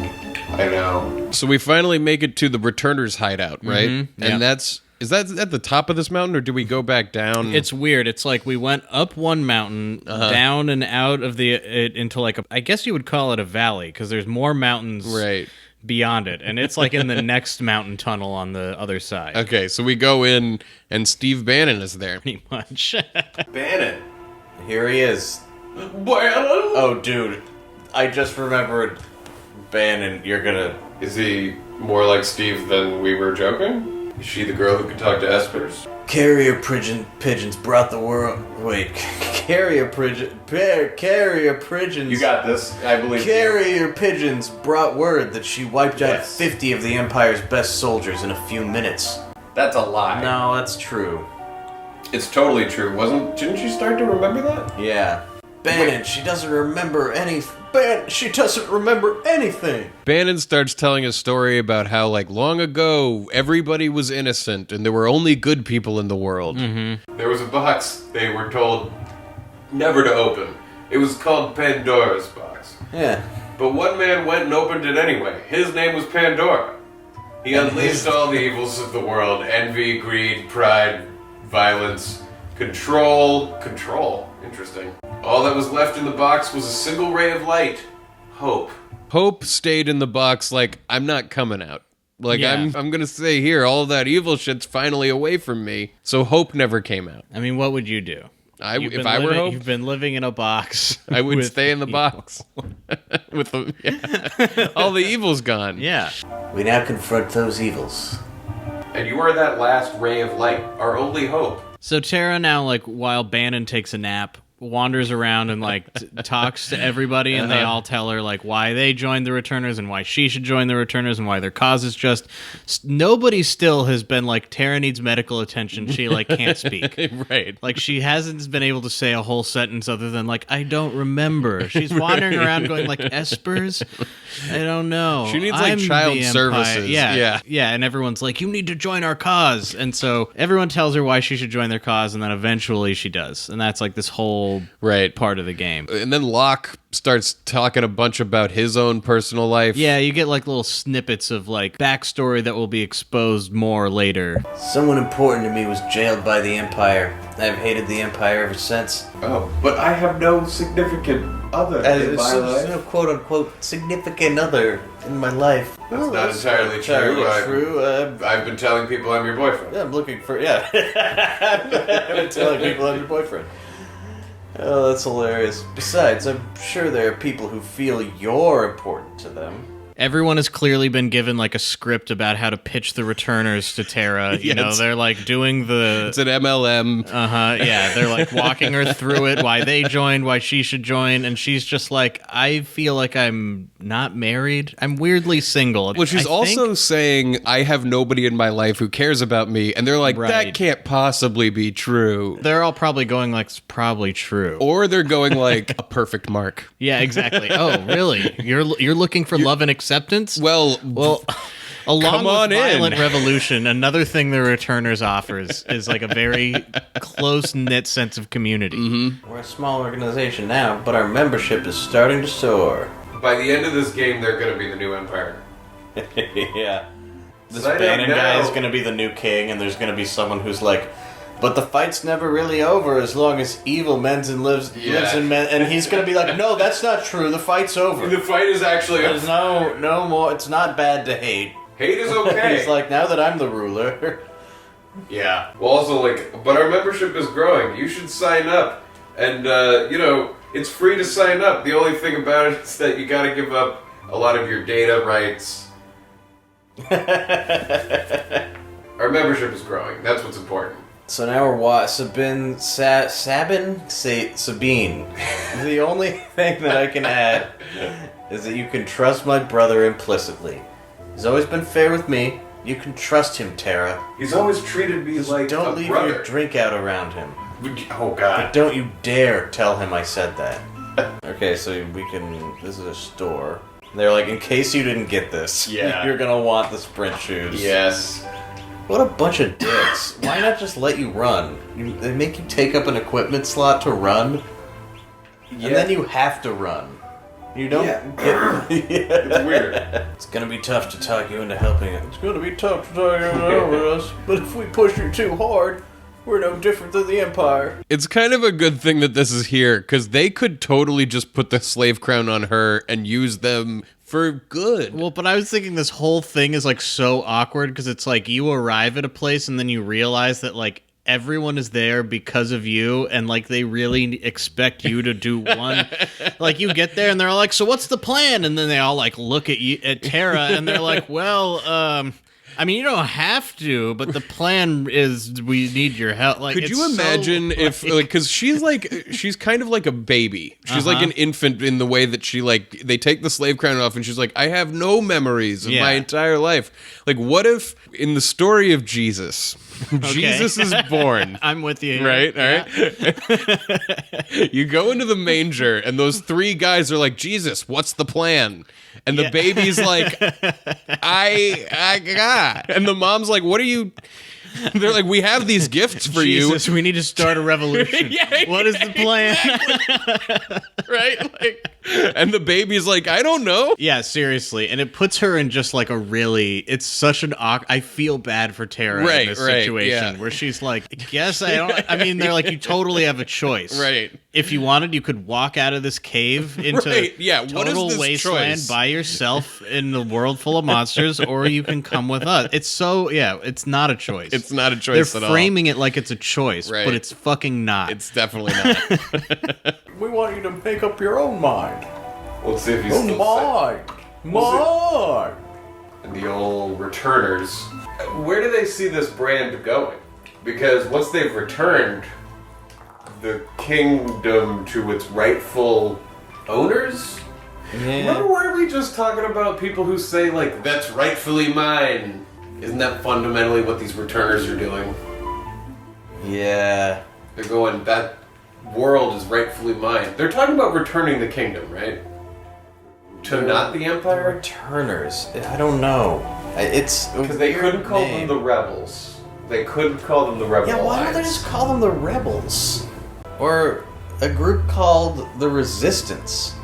I know. So we finally make it to the Returners hideout, right? Yeah. And that's Is that at the top of this mountain, or do we go back down? It's weird. It's like we went up one mountain, down and out of into like I guess you would call it a valley, because there's more mountains beyond it, and it's like in the next mountain tunnel on the other side. Okay, so we go in, and Steve Bannon is there. Pretty much. Bannon. Here he is. Oh, dude. I just remembered Bannon, you're gonna... Is he more like Steve than we were joking? Is she the girl who could talk to espers? Carrier pigeons brought the world... Wait. Carrier pigeons... You got this. I believe Carrier pigeons brought word that she wiped out 50 of the Empire's best soldiers in a few minutes. That's a lie. No, that's true. It's totally true. Didn't she start to remember that? Yeah. Bannon, she doesn't remember anything. She doesn't remember anything. Bannon starts telling a story about how, like, long ago, everybody was innocent and there were only good people in the world. Mm-hmm. There was a box they were told never to open. It was called Pandora's box. Yeah. But one man went and opened it anyway. His name was Pandora. He unleashed all the evils of the world. Envy, greed, pride, violence, control. Interesting. All that was left in the box was a single ray of light. Hope. Hope stayed in the box like, I'm not coming out. Like, Yeah. I'm gonna stay here. All of that evil shit's finally away from me. So Hope never came out. I mean, what would you do? If I were Hope, You've been living in a box. I would with stay in the evil. box. With all the evil's gone. Yeah. We now confront those evils. And you are that last ray of light, our only hope. So Tara now, like, while Bannon takes a nap, wanders around and, like, talks to everybody, and they all tell her, like, why they joined the Returners and why she should join the Returners and why their cause is just... Nobody still has been like, Tara needs medical attention. She, like, can't speak. Right. Like, she hasn't been able to say a whole sentence other than, like, I don't remember. She's wandering around going, like, espers? I don't know. She needs, like, I'm child the Empire. services. Yeah, and everyone's like, you need to join our cause. And so everyone tells her why she should join their cause, and then eventually she does. And that's, like, this whole part of the game. And then Locke starts talking a bunch about his own personal life. Yeah, you get, like, little snippets of, like, backstory that will be exposed more later. Someone important to me was jailed by the Empire. I've hated the Empire ever since. Oh, but I have no significant other in my life. No quote-unquote significant other in my life. That's not entirely true. I've been telling people I'm your boyfriend. Yeah, I'm looking for... Yeah. I've been telling people I'm your boyfriend. Oh, that's hilarious. Besides, I'm sure there are people who feel you're important to them. Everyone has clearly been given, like, a script about how to pitch the Returners to Tara. You know, they're, like, doing the... It's an MLM. Yeah, they're, like, walking her through it, why they joined, why she should join, and she's just like, I feel like I'm not married. I'm weirdly single. Well, she's also saying, I have nobody in my life who cares about me, and they're like, that can't possibly be true. They're all probably going like, it's probably true. Or they're going like, a perfect mark. Yeah, exactly. Oh, really? You're looking for love and acceptance? Well, along with Violent Revolution, another thing the Returners offers is like a very close-knit sense of community. Mm-hmm. We're a small organization now, but our membership is starting to soar. By the end of this game, they're going to be the new Empire. Yeah. This Sign up Bannon guy now. is going to be the new king, and there's going to be someone who's like, but the fight's never really over as long as evil lives in men. And he's going to be like, no, that's not true. The fight's over. The fight is actually... There's no more. It's not bad to hate. Hate is okay. He's like, now that I'm the ruler. Yeah. Well, also, like, but our membership is growing. You should sign up. And, it's free to sign up. The only thing about it is that you gotta give up a lot of your data rights. Our membership is growing. That's what's important. So now we're Sabin. The only thing that I can add is that you can trust my brother implicitly. He's always been fair with me. You can trust him, Tara. He's always treated me like Don't a leave brother. your drink out around him. Oh, God. But don't you dare tell him I said that. Okay, so this is a store. They're like, in case you didn't get this, you're gonna want the sprint shoes. Yes. What a bunch of dicks. Why not just let you run? They make you take up an equipment slot to run, and then you have to run. You don't get... It's weird. It's gonna be tough to talk you into helping it. It's gonna be tough to talk you into helping us. But if we push you too hard, we're no different than the Empire. It's kind of a good thing that this is here, because they could totally just put the slave crown on her and use them for good. Well, but I was thinking this whole thing is like so awkward because it's like you arrive at a place and then you realize that like everyone is there because of you, and like they really expect you to do one. Like you get there and they're all like, "So what's the plan?" And then they all like look at Tara and they're like, "Well, I mean, you don't have to, but the plan is we need your help." Like, could you imagine if, like, because she's kind of like a baby. She's like an infant in the way that she, like, they take the slave crown off and she's like, I have no memories of my entire life. Like, what if in the story of Jesus, Jesus is born. I'm with you. Right? All right. You go into the manger and those three guys are like, Jesus, what's the plan? And the baby's like, I got. And the mom's like, what are you? They're like, we have these gifts for Jesus, we need to start a revolution. What is the plan? Right? Like, and the baby's like, I don't know. Yeah, seriously. And it puts her in just like a really, it's such an I feel bad for Tara in this situation where she's like, I guess I don't, I mean, they're like, you totally have a choice. Right. If you wanted, you could walk out of this cave into what is total this wasteland choice? by yourself in the world full of monsters, or you can come with us. It's so, it's not a choice. It's not a choice at all. They're framing it like it's a choice, but it's fucking not. It's definitely not. We want you to make up your own mind. Let's see if he's still Mind. And the old returners. Where do they see this brand going? Because once they've returned the kingdom to its rightful owners? Remember, weren't we just talking about people who say, like, that's rightfully mine? Isn't that fundamentally what these returners are doing? Yeah. They're going, that world is rightfully mine. They're talking about returning the kingdom, right? To not the Empire? Returners. I don't know. It's Because they couldn't call them the rebels. They couldn't call them the rebel Yeah, why don't they just call them the rebels? Or a group called the Resistance.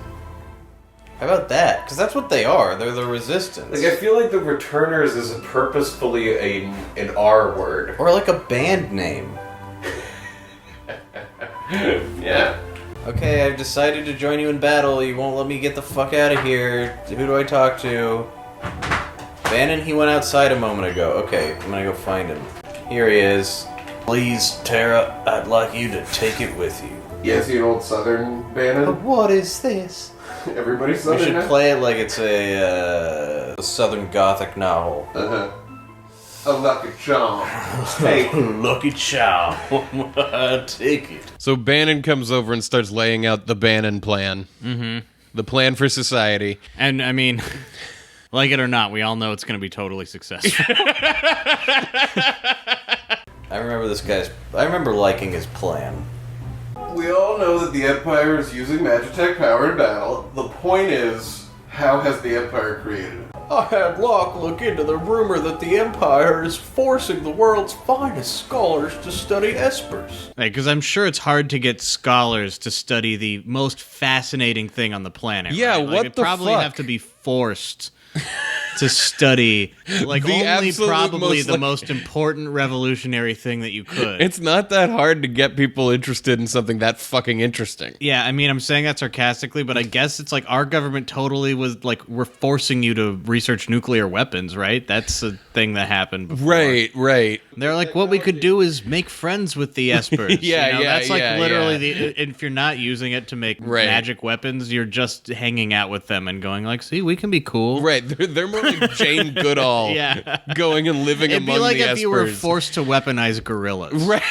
How about that? Because that's what they are. They're the Resistance. Like, I feel like the returners is purposefully an R word. Or like a band name. Yeah. Okay, I've decided to join you in battle. You won't let me get the fuck out of here. Who do I talk to? Bannon, he went outside a moment ago. Okay, I'm gonna go find him. Here he is. Please, Tara, I'd like you to take it with you. Yeah, is he an old Southern Bannon? What is this? Everybody's We Southern should now? play it like it's a Southern Gothic novel. Uh-huh. A lucky charm. Hey. Lucky charm. Take it. So Bannon comes over and starts laying out the Bannon plan. Mm-hmm. The plan for society. And I mean, like it or not, we all know it's going to be totally successful. I remember liking his plan. We all know that the Empire is using Magitech power in battle. The point is, how has the Empire created it? I had Locke look into the rumor that the Empire is forcing the world's finest scholars to study espers. Because I'm sure it's hard to get scholars to study the most fascinating thing on the planet. Yeah, right? Like, what it'd the probably fuck? have to be forced to study, like, The only absolute probably most, the like- most important revolutionary thing that you could. It's not that hard to get people interested in something that fucking interesting. Yeah, I mean, I'm saying that sarcastically, but I guess it's like our government totally was like, we're forcing you to research nuclear weapons, right? That's a thing that happened before. Right. They're like, what we could do is make friends with the espers. Yeah, That's like yeah, literally yeah. if you're not using it to make Right. magic weapons, you're just hanging out with them and going like, see, we can be cool. Right, they're more like Jane Goodall Yeah. going and living It'd among be like the if you were espers. forced to weaponize gorillas. Right.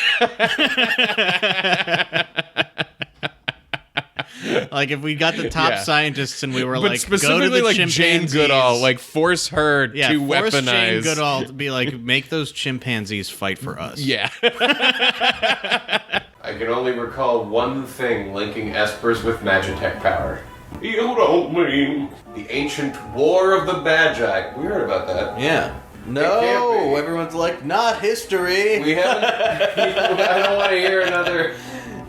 Like if we got the top Yeah. scientists and we were But like, go to specifically the like Jane chimpanzees. Goodall, like force her Yeah, to force weaponize. Jane Goodall to be like, make those chimpanzees fight for us. Yeah. I can only recall one thing linking espers with Magitech power. You don't mean the ancient War of the Magi. We heard about that. Yeah. can't No, be. everyone's like, not history. We haven't. I don't want to hear another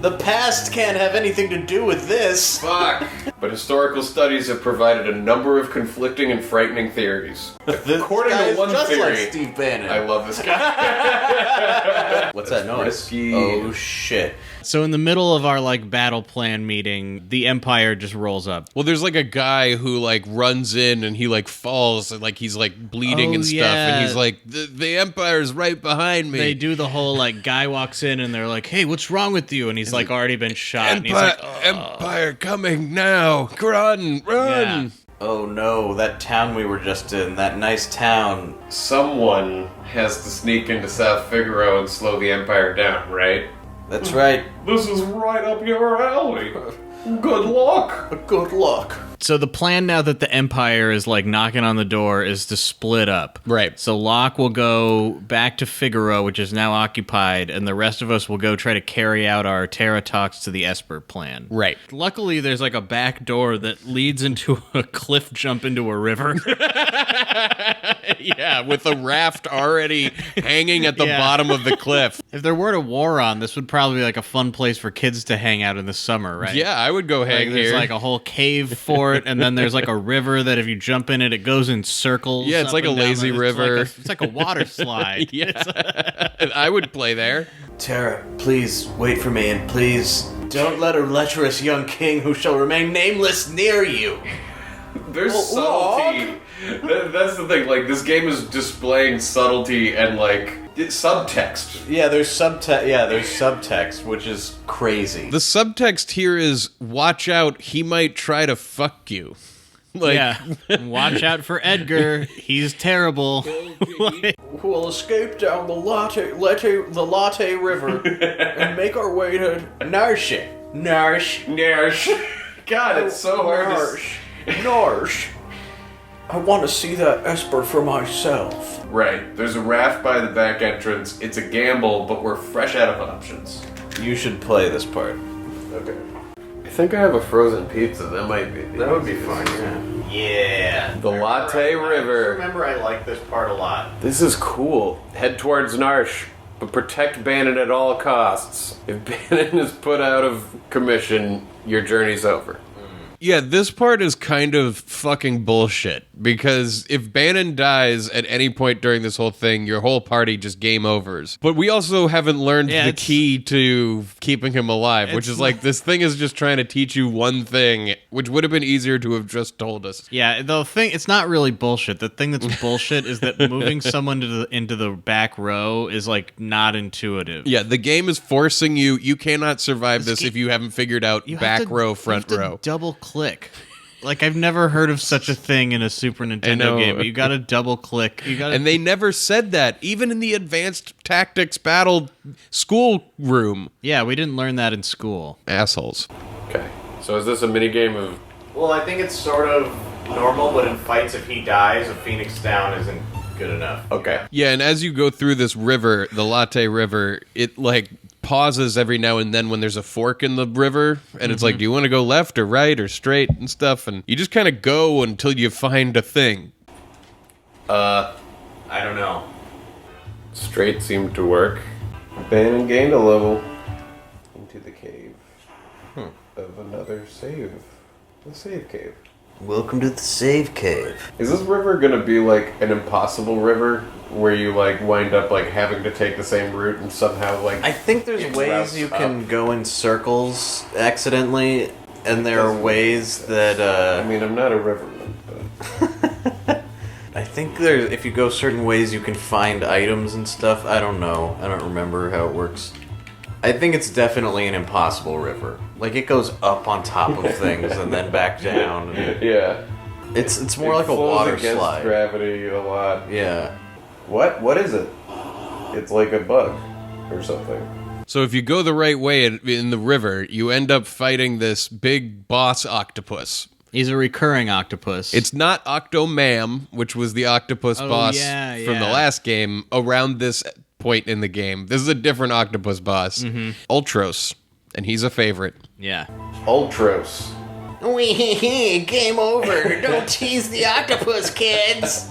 The past can't have anything to do with this. fuck. But but historical studies have provided a number of conflicting and frightening theories. According to one just theory, like Steve Bannon. I love this guy. What's that noise? Risky. Oh shit! So in the middle of our like battle plan meeting, the Empire just rolls up. Well, there's like a guy who like runs in and he like falls and like he's like bleeding and stuff, and he's like, the Empire's right behind me. They do the whole like guy walks in and they're like, "Hey, what's wrong with you?" And he's like already been shot. And he's like, Empire coming now! Run! Yeah. Oh no, that town we were just in, that nice town. Someone has to sneak into South Figaro and slow the Empire down, right? That's right. This is right up your alley. Good luck. Good luck. So the plan now that the Empire is like knocking on the door is to split up. Right. So Locke will go back to Figaro, which is now occupied, and the rest of us will go try to carry out our Terra talks to the Esper plan. Right. Luckily, there's like a back door that leads into a cliff jump into a river. Yeah, with a raft already hanging at the bottom of the cliff. If there weren't a war on, this would probably be like a fun place for kids to hang out in the summer, right? Yeah, I would go hang There's here. like a whole cave fort, and then there's like a river that if you jump in it, it goes in circles. Yeah, it's up like a and down lazy the- river. It's like a water slide. Yeah, I would play there. Terra, please wait for me, and please don't let a lecherous young king who shall remain nameless near you. There's subtlety. That's the thing. Like, this game is displaying subtlety and like subtext. Yeah, there's subtext, which is crazy. The subtext here is, watch out, he might try to fuck you. Like, Yeah, watch out for Edgar. He's terrible. Who will escape down the Lete River and make our way to Narsh. God, it's so hard Narsh. I want to see that Esper for myself. Right. There's a raft by the back entrance. It's a gamble, but we're fresh out of options. You should play this part. Okay. I think I have a frozen pizza. That might be. That would be fun, yeah. Yeah. The Lete River. Remember, I like this part a lot. This is cool. Head towards Narsh, but protect Bannon at all costs. If Bannon is put out of commission, your journey's over. yeah, this part is kind of fucking bullshit, because if Bannon dies at any point during this whole thing, your whole party just game overs. But we also haven't learned the key to keeping him alive, which is like, this thing is just trying to teach you one thing, which would have been easier to have just told us. Yeah, the thing, it's not really bullshit. The thing that's bullshit is that moving someone into the back row is like not intuitive. Yeah, the game is forcing you. You cannot survive this if you haven't figured out back row, front row. Double click. Like, I've never heard of such a thing in a Super Nintendo game. But you got to double click. And they never said that, even in the advanced tactics battle school room. Yeah, we didn't learn that in school. Assholes. Okay. So is this a minigame of... Well, I think it's sort of normal, but in fights, if he dies, a Phoenix down isn't good enough. Okay. Yeah, and as you go through this river, the Lete River, it like pauses every now and then when there's a fork in the river, and it's like, do you want to go left or right or straight and stuff, and you just kind of go until you find a thing. I don't know. Straight seemed to work. Bannon gained a level into the cave of another save. The save cave. Welcome to the save cave. Is this river gonna be like an impossible river where you like wind up like having to take the same route and somehow like... I think there's it ways routes you up? can go in circles accidentally, and there are ways that, I mean, I'm not a riverman, but... I think there's, if you go certain ways, you can find items and stuff. I don't know. I don't remember how it works. I think it's definitely an impossible river. Like, it goes up on top of things and then back down. And Yeah. it's more like a flows water against slide. gravity a lot. Yeah. What is it? It's like a bug or something. So if you go the right way in the river, you end up fighting this big boss octopus. He's a recurring octopus. It's not Octomam, which was the octopus boss from the last game, around this point in the game. This is a different octopus boss. Ultros, and he's a favorite. Yeah. Ultros. Wee, game over. Don't tease the octopus, kids.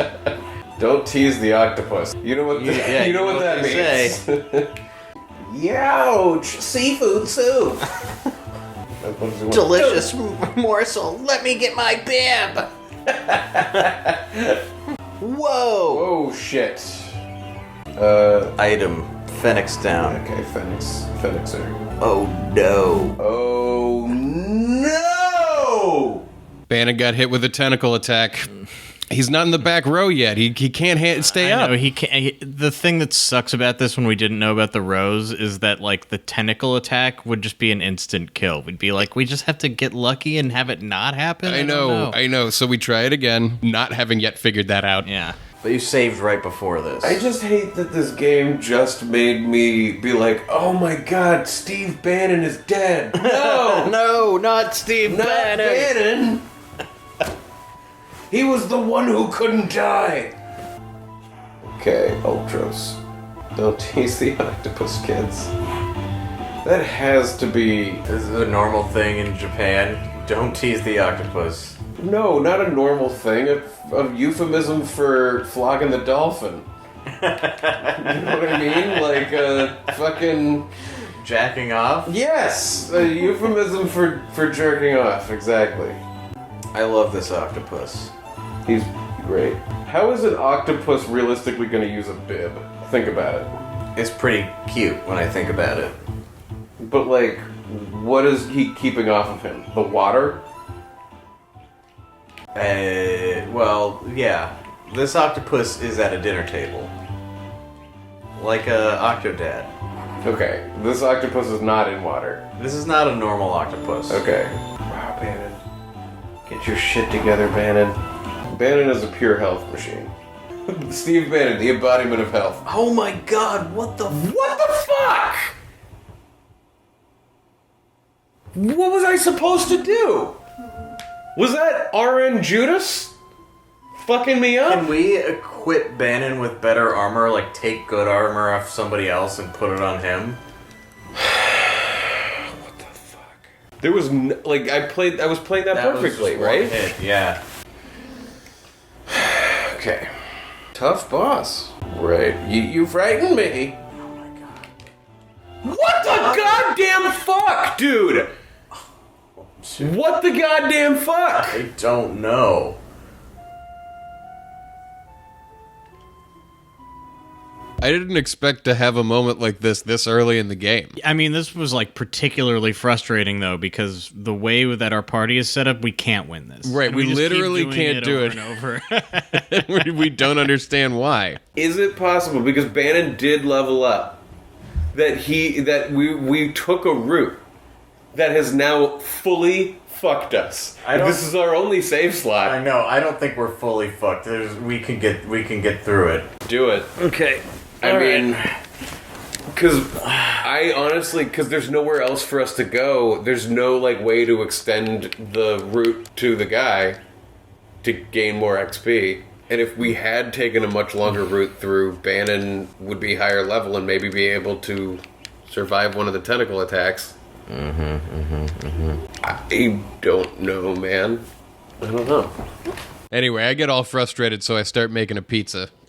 Don't tease the octopus. You know what? Yeah, you know what that they means. Youch! Seafood soup. What does he want? Delicious morsel. Let me get my bib. Whoa. Oh, shit. Item. Phoenix down. Okay, Phoenixer. Oh no. Oh, no! Bannon got hit with a tentacle attack. He's not in the back row yet. He can't stay up. No, he can't. The thing that sucks about this when we didn't know about the rows is that like the tentacle attack would just be an instant kill. We'd be like, we just have to get lucky and have it not happen. I know. So we try it again, not having yet figured that out. Yeah. But you saved right before this. I just hate that this game just made me be like, oh my god, Steve Bannon is dead. No! No, not Steve Not Bannon. Bannon! He was the one who couldn't die! Okay, Ultros. Don't tease the octopus, kids. That has to be... This is a normal thing in Japan. Don't tease the octopus. No, not a normal thing. A euphemism for flogging the dolphin. You know what I mean? Like fucking... Jacking off? Yes! A euphemism for jerking off, exactly. I love this octopus. He's great. How is an octopus realistically going to use a bib? Think about it. It's pretty cute when I think about it. But like, what is he keeping off of him? The water? Well, yeah. This octopus is at a dinner table. Like a Octodad. Okay, this octopus is not in water. This is not a normal octopus. Okay. Wow, Bannon. Get your shit together, Bannon. Bannon is a pure health machine. Steve Bannon, the embodiment of health. Oh my god, what the What the fuck? What was I supposed to do? Was that RN Judas fucking me up? Can we equip Bannon with better armor, like take good armor off somebody else and put it on him? What the fuck? There was like I was playing that perfectly, was just right? one hit, yeah. Okay. Tough boss. Right. You frightened me. Oh my god. What the goddamn fuck, dude? What the goddamn fuck? I don't know. I didn't expect to have a moment like this early in the game. I mean, this was like particularly frustrating though because the way that our party is set up, we can't win this. Right, And we just keep literally doing can't do over it. and over. We don't understand why. Is it possible because Bannon did level up that we took a route that has now fully fucked us? This is our only save slot. I know. I don't think we're fully fucked. We can get through it. Do it. Okay. I mean, because because there's nowhere else for us to go. There's no like way to extend the route to the guy to gain more XP. And if we had taken a much longer route through, Bannon would be higher level and maybe be able to survive one of the tentacle attacks. I don't know, man. I don't know. Anyway, I get all frustrated, so I start making a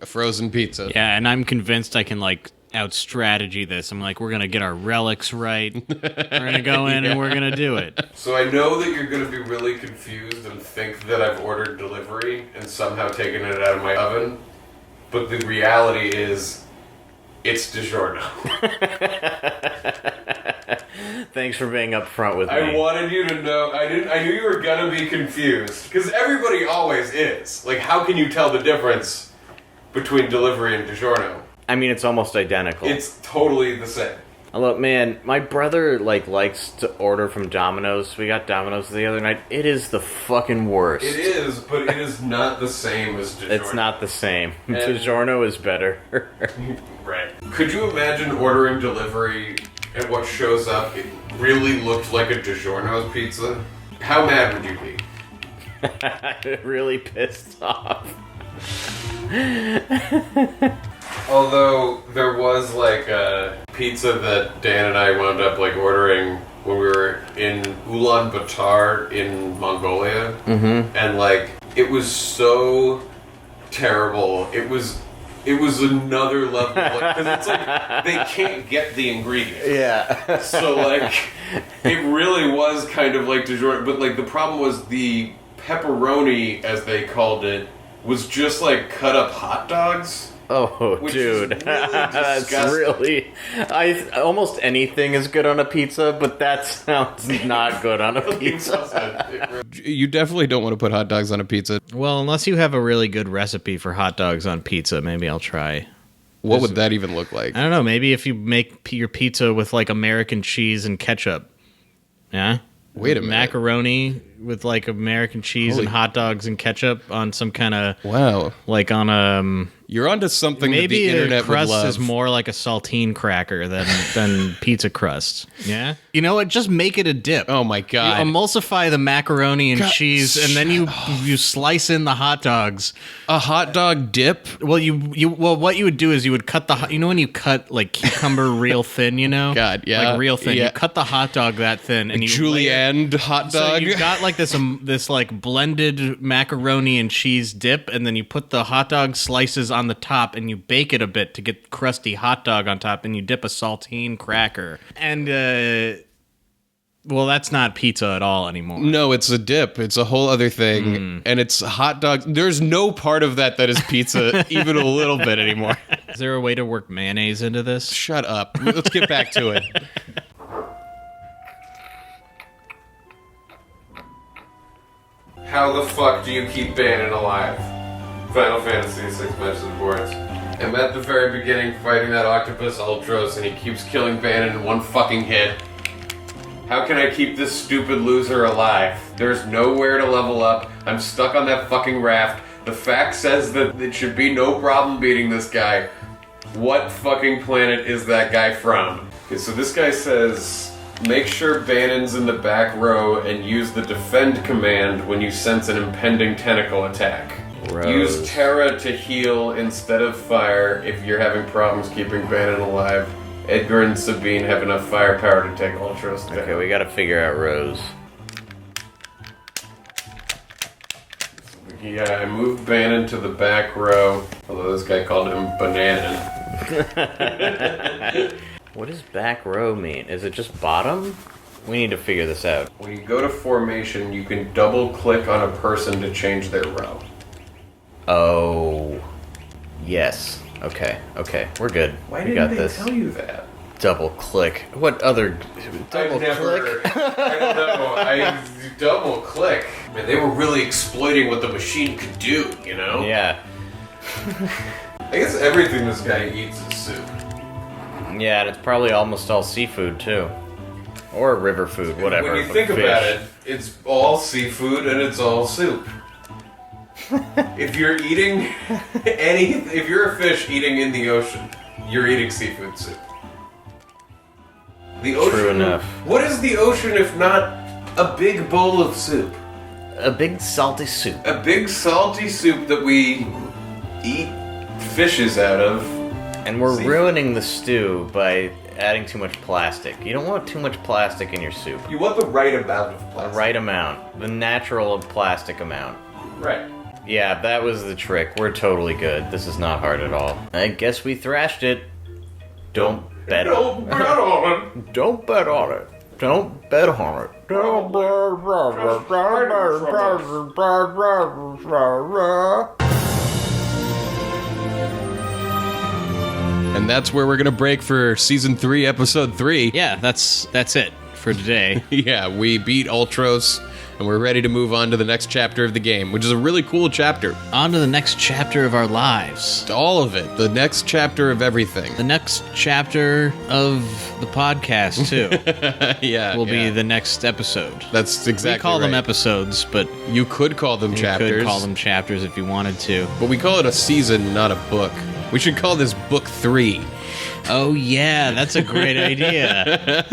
frozen pizza. Yeah, and I'm convinced I can like out-strategy this. I'm like, we're gonna get our relics right. We're gonna go in and we're gonna do it. So I know that you're going to be really confused and think that I've ordered delivery and somehow taken it out of my oven. But the reality is, it's DiGiorno. Thanks for being upfront with me. I wanted you to know. I knew you were gonna be confused because everybody always is. Like, how can you tell the difference between delivery and DiGiorno? I mean, it's almost identical. It's totally the same. Look, man, my brother likes to order from Domino's. We got Domino's the other night. It is the fucking worst. It is, but it is not the same as DiGiorno. It's not the same. And- DiGiorno is better. Right. Could you imagine ordering delivery and what shows up? It really looked like a DiGiorno's pizza. How mad would you be? Really pissed off. Although there was like a pizza that Dan and I wound up like ordering when we were in Ulaanbaatar in Mongolia, and like it was so terrible. It was it was another level. Because it's like, they can't get the ingredients. Yeah. So, like, it really was kind of like DiGiorno. But, like, the problem was the pepperoni, as they called it, was just, like, cut up hot dogs. Oh, Which dude, is really that's disgusting. really. Almost anything is good on a pizza, but that sounds not good on a pizza. You definitely don't want to put hot dogs on a pizza. Well, unless you have a really good recipe for hot dogs on pizza, maybe I'll try. What would that even look like? I don't know. Maybe if you make your pizza with like American cheese and ketchup. Yeah? Wait a minute. Macaroni with like American cheese and hot dogs and ketchup on some kind of Wow. like on a You're onto something maybe that the internet a crust would love. is more like a saltine cracker than pizza crust. Yeah, you know what? Just make it a dip. Oh my You god. emulsify the macaroni and cheese, and then you slice in the hot dogs. A hot dog dip? Well, what you would do is you would cut you know when you cut like cucumber real thin, you know? God, yeah. Like real thin. Yeah. You cut the hot dog that thin, and you Julienne hot So dog? you got like this like blended macaroni and cheese dip, and then you put the hot dog slices on the top, and you bake it a bit to get crusty hot dog on top, and you dip a saltine cracker. And well, that's not pizza at all anymore. No, it's a dip. It's a whole other thing. And it's hot dogs. There's no part of that is pizza, even a little bit anymore. Is there a way to work mayonnaise into this? Shut up. Let's get back to it. How the fuck do you keep Bannon alive? Final Fantasy VI Message Boards. I'm at the very beginning fighting that octopus Ultros and he keeps killing Bannon in one fucking hit. How can I keep this stupid loser alive? There's nowhere to level up. I'm stuck on that fucking raft. The fact says that it should be no problem beating this guy. What fucking planet is that guy from? Okay, so this guy says, make sure Bannon's in the back row and use the defend command when you sense an impending tentacle attack. Rose. Use Terra to heal instead of fire if you're having problems keeping Bannon alive. Edgar and Sabin have enough firepower to take Ultros down. Okay, we gotta figure out Rose. Yeah, I moved Bannon to the back row, although this guy called him Bananan. What does back row mean? Is it just bottom? We need to figure this out. When you go to formation, you can double click on a person to change their row. Oh. Yes. Okay, we're good. Why we didn't got they this. tell you that? Double click. What other double click? I don't know. I double click. Man, they were really exploiting what the machine could do, you know? Yeah. I guess everything this guy eats is soup. Yeah, and it's probably almost all seafood too. Or river food, whatever. When you but think fish. about it, it's all seafood and it's all soup. If you're eating if you're a fish eating in the ocean, you're eating seafood soup. The ocean, True enough. What is the ocean if not a big bowl of soup? A big salty soup. A big salty soup that we eat fishes out of. And we're Seafood. ruining the stew by adding too much plastic. You don't want too much plastic in your soup. You want the right amount of The plastic. right amount. The natural plastic amount. Right. Yeah, that was the trick. We're totally good. This is not hard at all. I guess we thrashed it. Don't bet on Don't bet on it. Don't bet on it. Don't bet on it. Don't And that's where we're going to break for Season 3, Episode 3. Yeah, that's it for today. Yeah, we beat Ultros, and we're ready to move on to the next chapter of the game, which is a really cool chapter. On to the next chapter of our lives. All of it. The next chapter of everything. The next chapter of the podcast, too, Yeah. will be yeah. the next episode. That's exactly We call them right. episodes, but You could call them you chapters. could call them chapters if you wanted to. But we call it a season, not a book. We should call this Book 3. Oh, yeah, that's a great idea.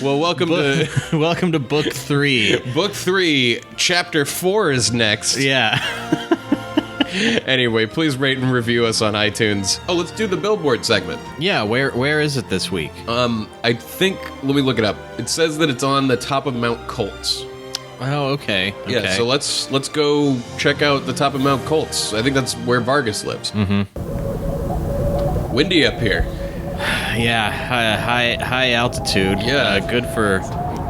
Well, welcome to Welcome to Book 3. Book 3. Chapter 4 is next. Yeah. Anyway, please rate and review us on iTunes. Oh, let's do the billboard segment. Yeah, where is it this week? I think, let me look it up. It says that it's on the top of Mount Kolts. Oh, okay. Yeah, so let's go check out the top of Mount Kolts. I think that's where Vargas lives. Windy up here. Yeah, high altitude. Yeah. Good for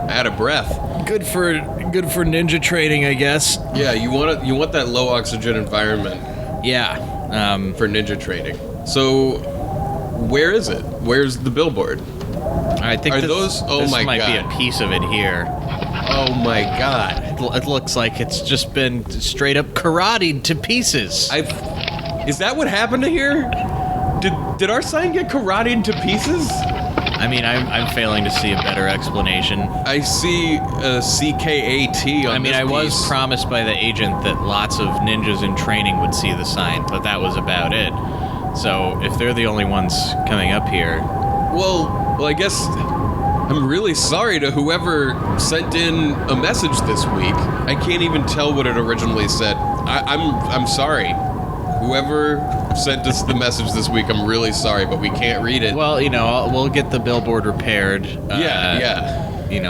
Out of breath. good for ninja training, I guess. Yeah, you want that low oxygen environment Yeah. for ninja training. So, where is it? Where's the billboard? I think Are this, those? Oh this my might be God. a piece of it here. Oh my God! It looks like it's just been straight up karate'd to pieces. Is that what happened to here? Did our sign get karate'd to pieces? I mean, I'm failing to see a better explanation. I see a CKAT on I mean, this I was piece. promised by the agent that lots of ninjas in training would see the sign, but that was about it. So if they're the only ones coming up here, Well, I guess I'm really sorry to whoever sent in a message this week. I can't even tell what it originally said. I'm sorry. Whoever sent us the message this week, I'm really sorry, but we can't read it. well, we'll get the billboard repaired. Yeah.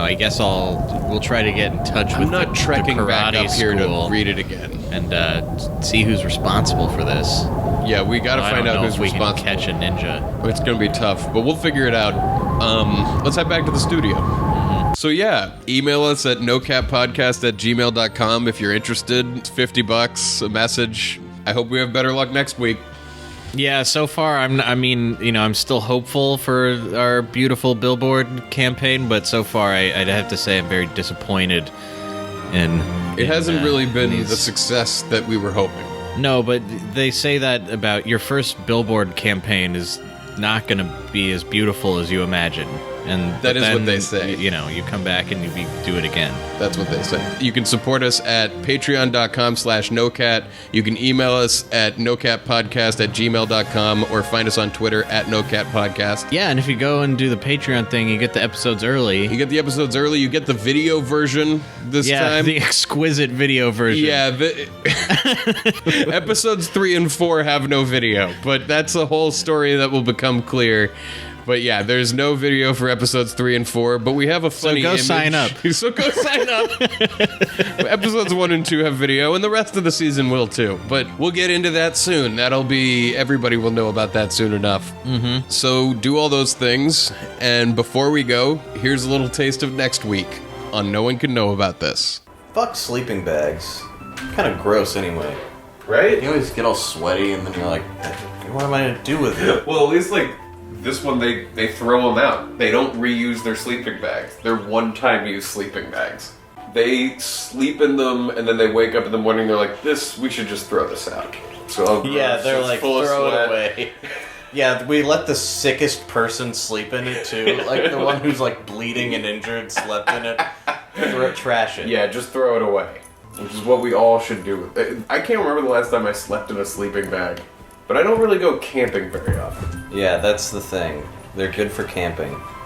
I guess we'll try to get in touch I'm with not the trekking back karate up here school to read it again. and see who's responsible for this. Yeah, we gotta I find don't out know who's if we responsible. can catch a ninja. It's gonna be tough, but we'll figure it out. Let's head back to the studio. So yeah, email us at nocappodcast@gmail.com if you're interested. It's $50, a message. I hope we have better luck next week. Yeah, so far I'm still hopeful for our beautiful billboard campaign, but so far I'd have to say I'm very disappointed in It hasn't really been these- the success that we were hoping. No, but they say that about your first billboard campaign is not going to be as beautiful as you imagine. And That is then, what they say. You come back and you do it again. That's what they say. You can support us at patreon.com/nocat. You can email us at nocappodcast@gmail.com or find us on Twitter at nocappodcast. Yeah, and if you go and do the Patreon thing, you get the episodes early. You get the episodes early. You get the video version this time. The exquisite video version. Yeah, episodes 3 and 4 have no video, but that's a whole story that will become clear. But yeah, there's no video for episodes 3 and 4, but we have a funny go image. sign up. So go sign up. Episodes 1 and 2 have video, and the rest of the season will too. But we'll get into that soon. Everybody will know about that soon enough. Mm-hmm. So do all those things, and before we go, here's a little taste of next week on No One Can Know About This. Fuck sleeping bags. Kind of gross anyway. Right? You always get all sweaty and then you're like, what am I going to do with it? Well, at least like this one, they throw them out. They don't reuse their sleeping bags. They're one-time use sleeping bags. They sleep in them and then they wake up in the morning. They're like, we should just throw this out. So Yeah, they're it's like, full of throw sweat. it away. Yeah, we let the sickest person sleep in it too. Like the one who's like bleeding and injured slept in it. Trash it. Yeah, just throw it away. Which is what we all should do. I can't remember the last time I slept in a sleeping bag. But I don't really go camping very often. Yeah, that's the thing. They're good for camping.